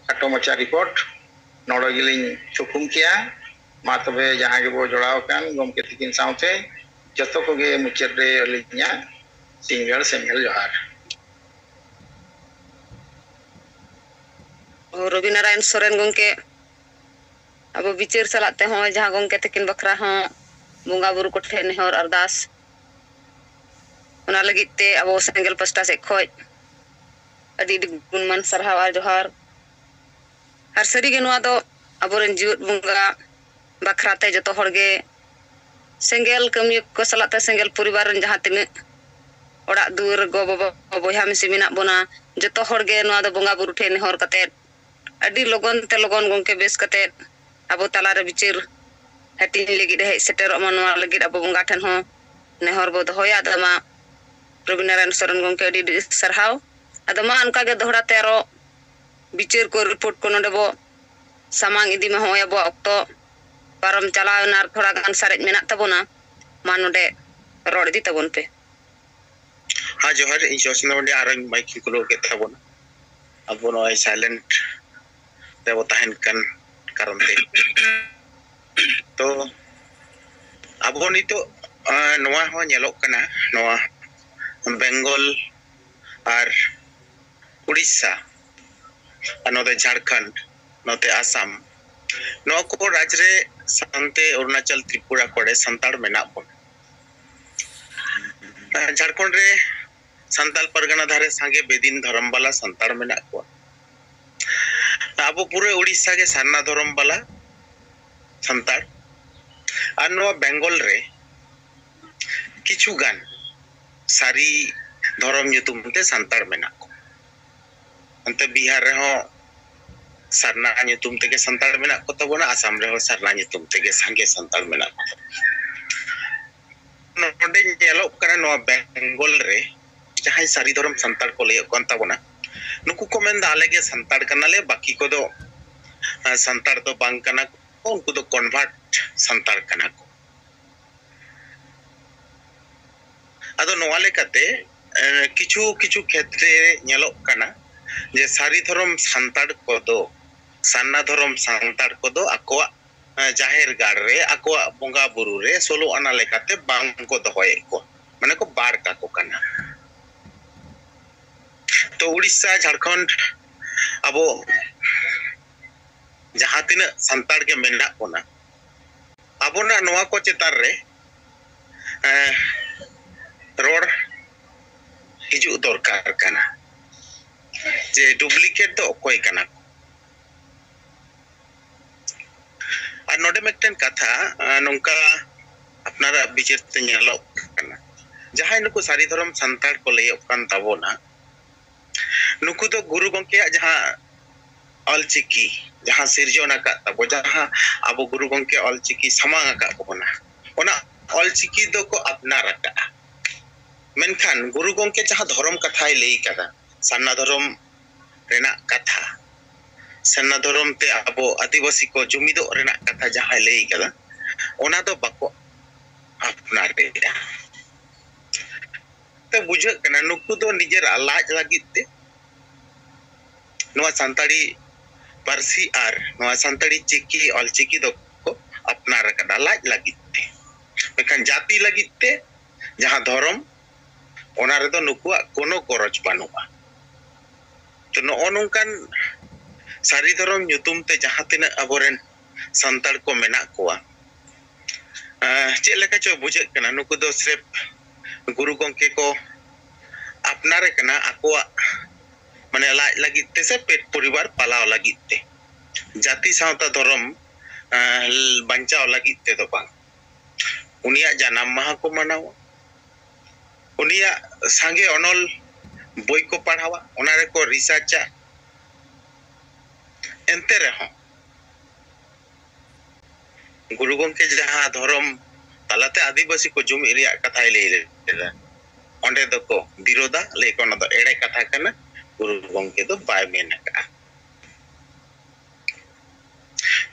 kato macha report nodo giling chukum kia ma tobe jaha ge bo jorao kan gomke tikin saute joto ko ge muchet re alinya single johar Ravinarayan Soren गंके अब विचार चलाते हो जहाँ गंके तकिन बखरा हो बंगा बुरु को ठे नेहर अरदास लगिते अब सेंगल पस्टा से खोज अडी गुणमान सरहाव और जोहार हर सरी गे नुआ दो अबोरेन जीवत बंगा बखराते जतो हरगे सेंगल कमी को सलाते सेंगल परिवार जहाँ तिने ओड़ा दूर गो बाबा बोया मिसी मिना बोना जतो हरगे नुआ दो बंगा बुरु ठे नेहर कते अडी लोगन ते लोगन गंके बेस कते अब तलारे बिचार हटिन लगी हे सेटर मनवा लगी अब बंगा ठन हो नेहर बो दोया दमा रविनारायण सोरेन गंके अडी सरहाव अदमा अनका गे दोहरा तेरो बिचार को रिपोर्ट को नडबो सामांग इदी में होय अब अक्तो पारम चलाव नार थोड़ा गान सारेज मेना तबोना मा नोडे रोड दी तबोन पे हाँ जोहर इन सोचना बंदे आरंग माइक को लोग के तबोना अब नो साइलेंट ते ताहन kan karon te to abo nito noa ho nyelok kana noa Bengal ar Odisha anote Jharkhand note Assam no ko raj re sante Arunachal Tripura kore santal mena bon Jharkhand re santal pargana dhare sange bedin dharam bala santal mena ko अब पूरे उड़ीसा के सान्ना धरम वाला संताड़ और no Bengal रे किछु गान सारी धरम युतुम ते संताड़ मेना को अंते बिहार रे हो सारना युतुम ते के संताड़ मेना को तबोना आसाम रे हो सारना युतुम ते के संगे संताड़ मेना को नोडे नेलो करा नो बेंगल रे जहां सारी धरम संताड़ को ले कोन तबोना नुकु को मेन दाले के संताड़ कनाले बाकी को दो संताड़ तो बांग कना को उनको तो कन्वर्ट संताड़ कना को अदो नोवाले कते किछु किछु क्षेत्रे नेलो कना जे सारी धरम संताड़ को दो सान्ना धरम संताड़ को दो अकोआ जाहिर गाड़ रे अकोआ बंगा बुरु रे सोलो अना लेकाते बांग को दोहोए को माने को बाड़ का को कना तो उड़ीसा झारखंड अब जहाँ तीन संताड़ के मेना कोना अब नोआ को चेतार रे रोड हिजू दरकार कना जे डुप्लीकेट तो कोई कना और नोडे मेक्टेन कथा नोंका अपनारा बिचार ते नेलो कना जहाँ नुकु सारी धरम संताड़ को ले कान ताबोना नुकु तो गुरु गंके जहाँ अलचिकी जहाँ सिरजोना का तबो जहाँ अब गुरु गंके अलचिकी समांग का कोना ओना अलचिकी दो को अपना रखा मेनखान गुरु गंके जहाँ धर्म कथाय लई कदा सन्ना धर्म रेना कथा सन्ना धर्म ते अब आदिवासी को जुमिदो रेना कथा जहाँ लई कदा ओना तो बाको अपना रे तो बुझे कना नुकु तो निजेर लाज लागिते नोआ संताड़ी पारसी आर नोआ संताड़ी चिकी अलचिकी दो को अपना रखा लाज लागिते मेखान जाति लागिते जहाँ धर्म ओना रे तो नुकुआ कोनो गरज बानुआ तो नो नोंकान सारी धर्म ᱧᱩᱛᱩᱢ ते जहाँ तिना अबोरेन संताड़ को मेना कोआ चेक लेका चो बुझे कना नुकु दो सिर्फ गुरु गंके को अपनारे कना आकोआ माने लाज लागिते से पेट परिवार पालाव लागिते जाति सावता धर्म bancao lagi tedo bang. Uniak janam maha ko manawa. Uniak sange onol boy ko padhawa, ona reko researcha. Ente rehon Guru gongke jaha dhorom talate adibasi ko jumi riyak kathai lei leda. Onde doko biroda lei ko ona do ere katha kana, guru gongke do bai men ka.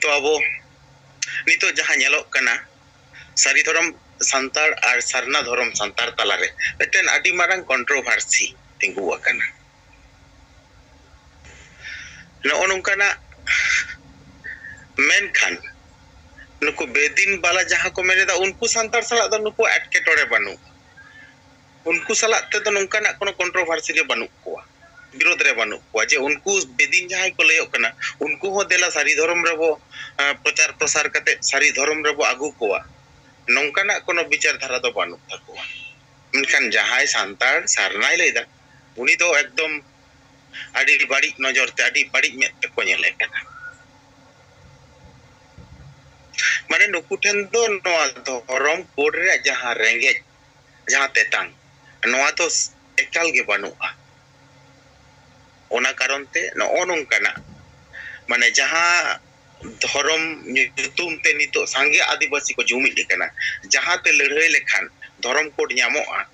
To abo nito jaha nyelok kana sari dhorom santar ar sarna dhorom santar talare miten adi marang kontroversi tinggu akana. No nungkana menkan nuku bedin bala jaha ko meneda unku santar salak do nuku etketore banu. Unku salak te do nungkana kono kontroversi ge banu kuwa. Birod re banu kuwa je unku bedin jaha ko layok kana unku ho dela sari dhorom rebo prochar prosar kate sari dhorom rebo agu kuwa. Nongkana kono bicar dhara do banu takuwa. Menkan jahai santar sarnai leida uni do ekdom adi badik nojor te adi badik met te ko nyele kana. Mane nuku ten do noa dhorom code re jaha rengej jaha tetang noa to ekal ge banua. Ona karon te no nongkana mane jaha dhorom nyutum te nito sange adibasi ko jumit dikana jaha te ladhai lekhan dhorom code nyamoa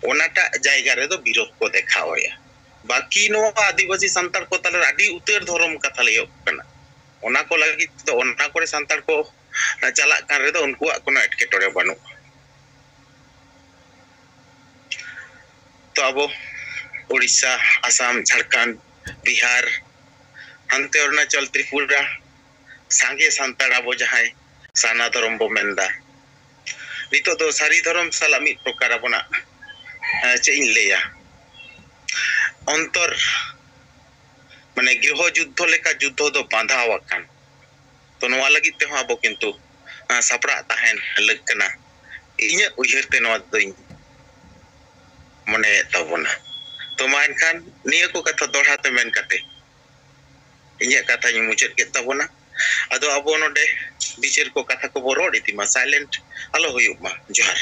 onata jayga re do birod ko dekhaoya. Baki no adibasi santar ko talar adi uter dhorom katha layok kana. Ona ko lagi to ona kore santar ko chalak kan redo unkuak kono etketore banu. To abo Odisha, Assam, Jharkhand, Bihar, hante Arunachal, Tripura sange santar abo jahai sana dhorom bo menda. Nito do sari dhorom sala mid prokar abona che in leya. Ontor mane griho juddho leka juddho do bandhaw akan. To noa lagit te abo kintu sapra tahen lag kana. Inya uyhar te noa doing mone tabona. To main kan niya ko katha dorha te men kate. Inya katha nyu muchet ke tabona. Ado abo node bicher ko katha ko borod itima silent alo huyuk ma johar.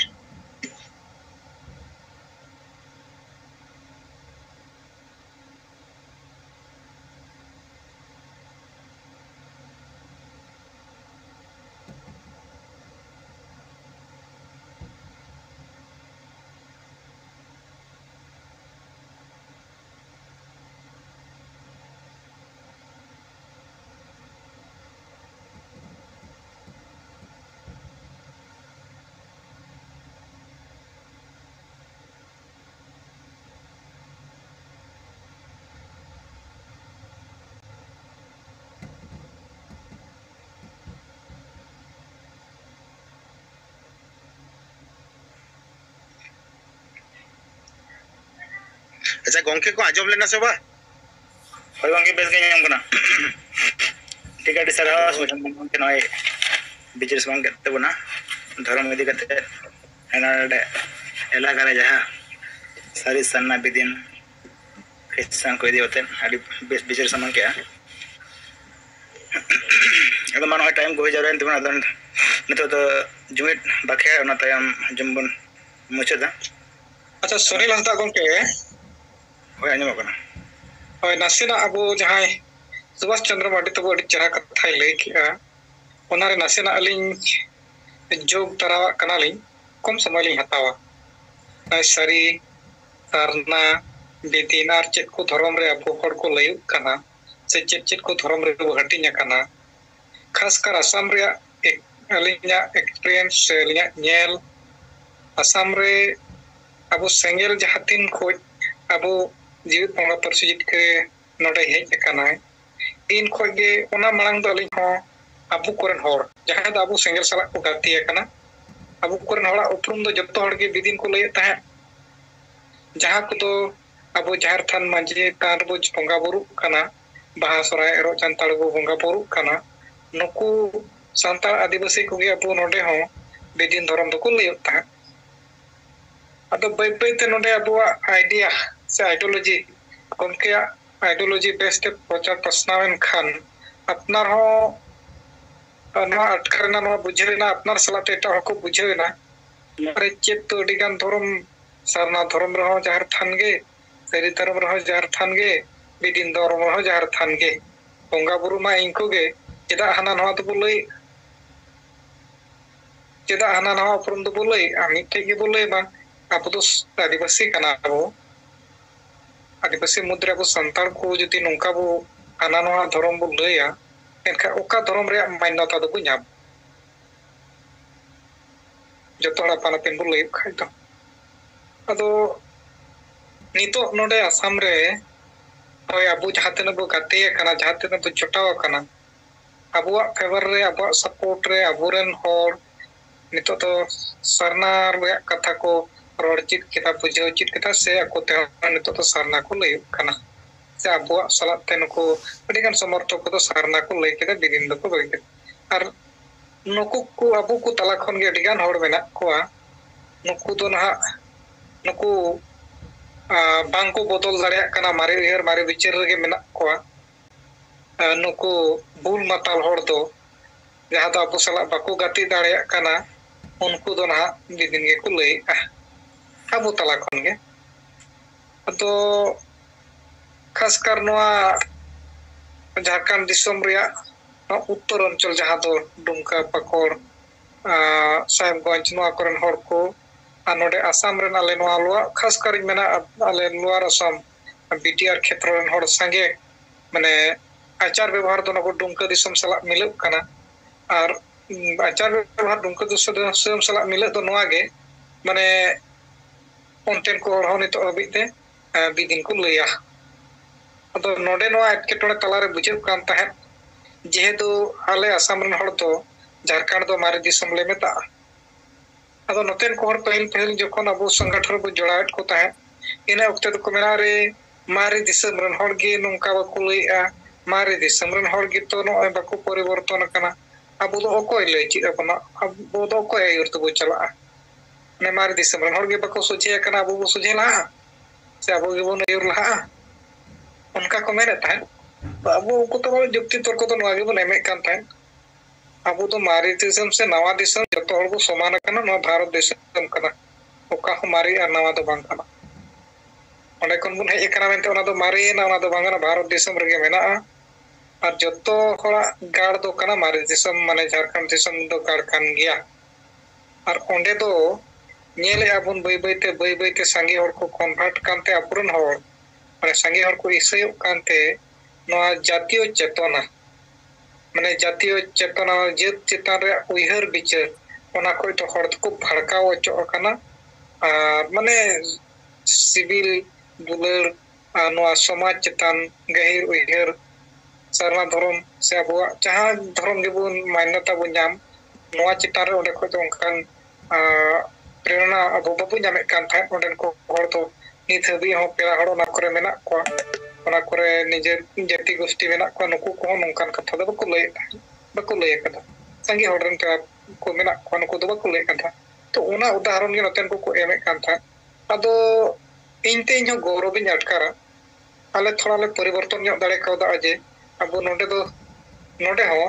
Acha gongke ko ajom lena se ba? Hoy gongke bes ge nyam kana. Tika di sarah gongke noy bijer semang kate bona dhorom idi kate enade elaka re jaha sari sanna bidin Christian ko idi hoten adi bes bijer semang ke ado mano time ko jaren tibona adon nito to jumit bakhe ona tayam jumbon muchada. Acha Sunil Hasda gongke hoy anjom kana. Hoy nasina abu jahai Subhash Chandra Madi tabo adi chera kathai lei kea onare nasina alin jog tarawa kanalin kom samay ling hatawa. Nai sari sarna bidinar chet ko dhorom re abu hor ko layuk kana se chet ko dhorom re bo hatinya kana. Khas kar Assam re alinya experience se alinya nyel Assam re abu sengel jahatin khoj abu जीवित बंगा परसुजित के नोडे hedge kana इन खोगे ओना मांग दो अलिन हो अबु कोरन होर जहां the Abu सेंगल सला को गाती kana अबु कोरन होड़ा उपरुम दो जत्तो हड़ के बिदिन को लय ता जहां को तो अबु जहर थान मांझे तार बो बंगा बुरु kana बाहा सराय एरो चंताल बो बंगा बुरु kana नुकु संताल आदिवासी को गे अबु नोडे हो बिदिन धरम दो को लय ता अदो बै बै ते नोडे अबुआ आइडिया से आइडियोलॉजी गमके आइडियोलॉजी बेस्ड प्रचार प्रश्नावन खान अपनार हो ᱱᱚᱣᱟ ᱟᱴᱠᱟᱨᱮᱱᱟ ᱱᱚᱣᱟ ᱵᱩᱡᱷᱟᱹᱣᱮᱱᱟ ᱟᱯᱱᱟᱨ ᱥᱟᱞᱟᱜ ᱮᱴᱟᱜ ᱦᱚᱲ ᱠᱚ ᱵᱩᱡᱷᱟᱹᱣᱮᱱᱟ ᱟᱨ ᱪᱮᱫ ᱛᱚ ᱟᱹᱰᱤᱜᱟᱱ ᱫᱷᱚᱨᱚᱢ ᱥᱟᱨᱱᱟ ᱫᱷᱚᱨᱚᱢ ᱨᱮᱦᱚᱸ ᱡᱟᱦᱮᱨ ᱛᱷᱟᱱ ᱜᱮ ᱥᱟᱹᱨᱤ ᱫᱷᱚᱨᱚᱢ ᱨᱮᱦᱚᱸ ᱡᱟᱦᱮᱨ ᱛᱷᱟᱱ ᱜᱮ ᱵᱤᱫᱤᱱ ᱫᱷᱚᱨᱚᱢ ᱨᱮᱦᱚᱸ ᱡᱟᱦᱮᱨ ᱛᱷᱟᱱ ᱜᱮ ᱵᱚᱸᱜᱟ ᱵᱩᱨᱩ ᱢᱟ ᱤᱱᱠᱩ ᱜᱮ ᱪᱮᱫᱟᱜ ᱦᱟᱱᱟ ᱱᱚᱣᱟ ᱫᱚᱵᱚ ᱞᱟᱹᱭ ᱪᱮᱫᱟᱜ ᱦᱟᱱᱟ ᱱᱟᱣᱟ ᱩᱯᱨᱩᱢ ᱫᱚᱵᱚ ᱞᱟᱹᱭᱮᱜᱼᱟ ᱢᱤᱫᱴᱷᱮᱡ ᱜᱮᱵᱚ ᱞᱟᱹᱭ ᱢᱟ ᱟᱵᱚ ᱫᱚ ᱟᱹᱫᱤᱵᱟᱹᱥᱤ ᱠᱟᱱᱟ ᱵᱚ आदिवासी मुद्रे अब संताल को जुदी नौका बो हाना नवा धर्म बो लैया एनखा ओका धर्म रे मान्यता दो बुझाम जतो हड़ा पाना पेन बो लैब खाय दो अदो नितो नोडे आसाम रे होय अबु जहातेन बो गाते कना जहातेन बो जोटाव कना अबुआ फेवर रे अबुआ सपोर्ट रे अबुरेन होर नितो तो सरना रे कथा को रोड चित केता बुझाव चित केता से अकोते नितो तो सरना को लय कना से अबुआ सलात तेन को अडिगान समर्थक को सरना को लय केदा बिदिन दो को बगे आर नुकु को अबु को तला खन गे अडिगान होड़ मेना कोआ नुकु दो ना नुकु बांग को बदल दाड़िया कना मारे उहर मारे विचार रे मेना कोआ नुकु बुल माताल होड़ दो जहां दो अबु सला बाको गाती दाड़िया कना उनको दो ना बिदिन गे को लय अबु तला खन गे तो खासकर नवा झारखंड दिसम रिया उत्तर अंचल जहां दो दुमका पाकोड़ साहेबगंज नवा करन होड़ को नोडे आसाम रेन आले नवा लोआ खासकर मेना आले लोअर असम बीटीआर क्षेत्र रेन होड़ संगे माने आचार व्यवहार दो नको दुमका दिसम सला मिलक कना और आचार व्यवहार दुमका दिसम सला मिलक दो नवा गे माने उनटेन को हर नितो अबिते बिदिन को लैया अदो नोडे नवा एटकेटोड़े तलारे बुझे कान ताहे जेहेतु आले आसाम रेन हड़ दो झारखंड दो मारे दिसम ले मेता अदो नोतेन को हर पहिल जखन अबो संगठन बो जोड़ाएट को ताहे इना वक्त को मेना रे मारे दिसम रेन हड़ गे नोंका बाको लैया मारे दिसम रेन हड़ गे तो नोय बाको परिवर्तन कना अबो दो अकोय लय ची अपना अबो दो अकोय आयुर तो बो चला ने मारे दिसम रेन हड़ गे बाको सोचे कना अबो बो सोचे ला से अबो गे बो आयुर ला उनका को मेरे ताहे अबो को तो जुक्ति तर्क तो नवा गे बो नेमे कान ताहे अबो तो मारे दिसम से नवा दिसम जतो हड़ बो समान कना नवा भारत दिसम कना ओका हो मारे आ नवा दो बांग कना ओने कोन बुन हेज कना मेनते ओना दो मारे ना ओना दो बांगना भारत दिसम रेगे मेना और जतो हड़ा गाड़ दो कना मारे दिसम माने झारखंड दिसम दो गाड़ कान गया और ओंडे दो नेले आबुन बई बई ते संगे हड़ को कन्वर्ट कानते अपुरन हड़ माने संगे हड़ को इसयो कानते नवा जातीय चेतना माने जातीय चेतना जेत चेतान रे उइहर बिचार ओना कोई तो हड़ को भड़काव अचो कना माने सिविल दुलर नवा समाज चेतान गहिर उइहर सरना धर्म से अबुआ जहां धर्म गेबुन मान्यता बो नाम नवा चेतान रे ओंडे को तो उनकान प्रेरणा अबो बाबू नामे कान था ओंडन को हड़ तो नित हबी हो पेरा हड़ ओना करे मेना को ओना करे निजे जाति गोष्ठी मेना को नुकु को नोंकान कथा दो बको लय कदा संगे हड़न को मेना को नुकु दो बको लय कदा तो ओना उदाहरण गे नतेन को एमे कान था अदो इनते इन गौरव इन अटकारा आले थोड़ा ले परिवर्तन ᱧᱚᱜ दाड़े कौदा अजे अबो नोडे दो नोडे हो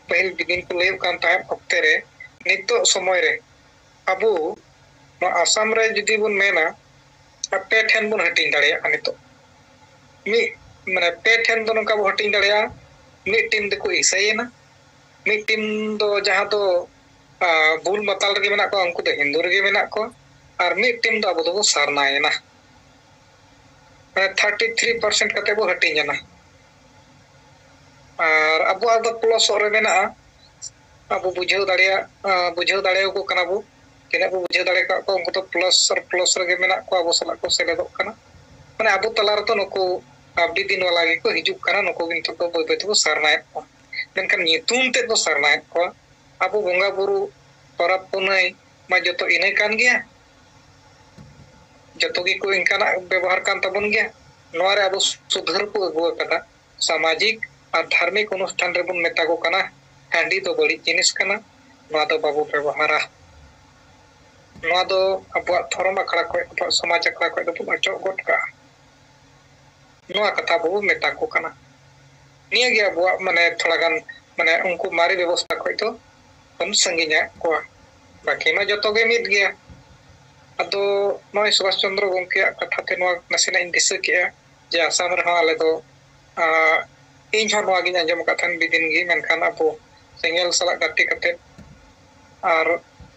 पहिल बिदिन को लय कान था अक्ते रे नितो समय रे अबो आसाम रे जुदी बुन मेना पे ठेन बुन हटिंग दाड़े नितो मी माने पे ठेन दो नका बो हटिंग दाड़े मी टीम दको ईसाईना मी टीम दो जहां दो बुल माताल रे मेना को उनको दो हिंदू रे मेना को और मी टीम दो अबो दो सारनायना 33% कते बो हटिंग ना और अबो दो प्लस रे मेना अबो बुझाव दाड़े को कना बो केना बो बुझाव दाड़े को उनको तो प्लस रे मेना को अबो सला को सेलेदो कना माने अबो तलार तो नको अबडी दिन वाला गे को हिजुक कना नको बिन तो बय बय तो सरनाय को मेनखान नितुम ते तो सरनाय को अबो बोंगा बुरु परब पुनई मा जतो इने कान गया जतो गे को इनकाना व्यवहार कान तबन गया नोआ रे अबो सुधार को अगुआ कदा सामाजिक और धार्मिक अनुष्ठान रे बन मेता को कना हांडी तो बड़ी जिनिस कना नोआ दो बाबू व्यवहारा नोआ दो अबुआ धर्म अखड़ा को समाज अखड़ा को दो अचो गोट का नोआ कथा बाबू मेता को कना निया गे अबुआ माने थोड़ा गान ᱢᱟᱱᱮ ᱩᱱᱠᱩ ᱢᱟᱨᱮ ᱵᱮᱵᱚᱥᱛᱷᱟ ᱠᱷᱚᱡ ᱫᱚ ᱵᱚᱱ ᱥᱟᱺᱜᱤᱧᱟ ᱠᱚᱣᱟ ᱵᱟᱹᱠᱤ ᱢᱟ ᱡᱚᱛᱚ ᱜᱮ ᱢᱤᱫ ᱜᱮᱭᱟ ᱟᱫᱚ ᱱᱚᱜᱼᱚᱭ ᱥᱩᱵᱷᱟᱥ ᱪᱚᱱᱫᱨᱚ ᱜᱚᱢᱠᱮᱭᱟᱜ ᱠᱟᱛᱷᱟ ᱛᱮ ᱱᱚᱣᱟ ᱱᱟᱥᱮᱱᱟᱜ ᱤᱧ ᱫᱤᱥᱟᱹ ᱠᱮᱜᱼᱟ ᱡᱮ ᱟᱥᱟᱢ ᱨᱮᱦᱚᱸ ᱟᱞᱮ ᱫᱚ ᱤᱧ ᱦᱚᱸ ᱱᱚᱣᱟ ᱜᱤᱧ ᱟᱸᱡᱚᱢ ᱟᱠᱟᱫ ᱛᱟᱦᱮᱱ ᱵᱤᱫᱤᱱ ᱜᱮ ᱢᱮᱱᱠᱷᱟन ᱟᱵᱚ ᱥᱮᱸᱜᱮᱞ ᱥᱟᱞᱟᱜ ᱜᱟᱛᱮ ᱠᱟᱛᱮ ᱟᱨ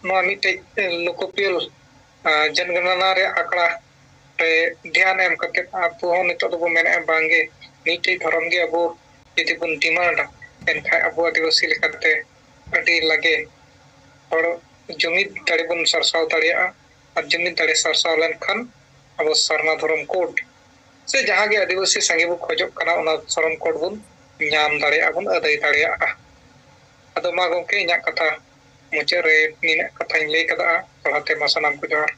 ᱱᱚᱣᱟ ᱢᱤᱫᱴᱮᱡ ᱞᱳᱠᱚᱯᱤᱭᱚ ᱡᱚᱱᱜᱚᱱᱚᱱᱟ ᱨᱮᱭᱟᱜ ᱟᱠᱲᱟ ᱨᱮ ᱫᱷᱮᱭᱟᱱ ᱮᱢ ᱠᱟᱛᱮ ᱟᱵᱚ ᱦᱚᱸ ᱱᱤᱛᱚᱜ ᱫᱚᱵᱚ ᱢᱮᱱᱮᱫᱼᱟ ᱵᱟᱝᱜᱮ ᱢᱤᱫᱴᱮᱡ ᱫᱷᱚᱨᱚᱢ ᱜᱮ ᱟᱵᱚ ᱡᱩᱫᱤ ᱵᱚᱱ ᱰᱤᱢᱟন্ডᱟ ᱮᱱᱠᱷᱟᱱ ᱟᱵᱚ ᱟᱹᱫᱤᱵᱟᱹᱥᱤ ᱞᱮᱠᱟᱛᱮ ᱟᱹᱰᱤ ᱞᱟᱜᱮ ᱦᱚᱲ ᱡᱩᱢᱤᱫ ᱫᱟᱲᱮ ᱵᱚᱱ ᱥᱟᱨᱥᱟᱣ ᱫᱟᱲᱮᱭᱟᱜᱼᱟ ᱟᱨ ᱡᱩᱢᱤᱫ ᱫᱟᱲᱮ ᱥᱟᱨᱥᱟᱣ ᱞᱮᱱᱠᱷᱟᱱ ᱟᱵᱚ ᱥᱟᱨᱱᱟ ᱫᱷᱚᱨᱚᱢ ᱠᱳᱰ ᱥᱮ ᱡᱟᱦᱟᱸ ᱜᱮ ᱟᱹᱫᱤᱵᱟᱹᱥᱤ ᱥᱟᱸᱜᱮ ᱵᱚ ᱠᱷᱚᱡᱚᱜ ᱠᱟᱱᱟ ᱚᱱᱟ ᱥᱚᱨᱚᱱ ᱠᱳᱰ ᱵᱚᱱ ᱧᱟᱢ ᱫᱟᱲᱮᱭᱟᱜᱼᱟ ᱵᱚᱱ ᱟᱹᱫᱟᱹᱭ ᱫᱟᱲᱮᱭᱟᱜᱼᱟ ᱟᱫᱚ ᱢᱟ ᱜᱚᱢᱠᱮ ᱤᱧᱟᱹᱜ ᱠᱟᱛᱷᱟ ᱢᱩᱪᱟᱹᱫ ᱨᱮ ᱱᱤᱱᱟᱹᱜ ᱠᱟᱛᱷᱟᱧ ᱞᱟᱹᱭ ᱠᱟᱫᱟ ᱫᱚᱲᱦᱟ ᱛᱮ ᱢᱟ ᱥᱟᱱᱟᱢ ᱠᱚ ᱡᱚᱦᱟᱨ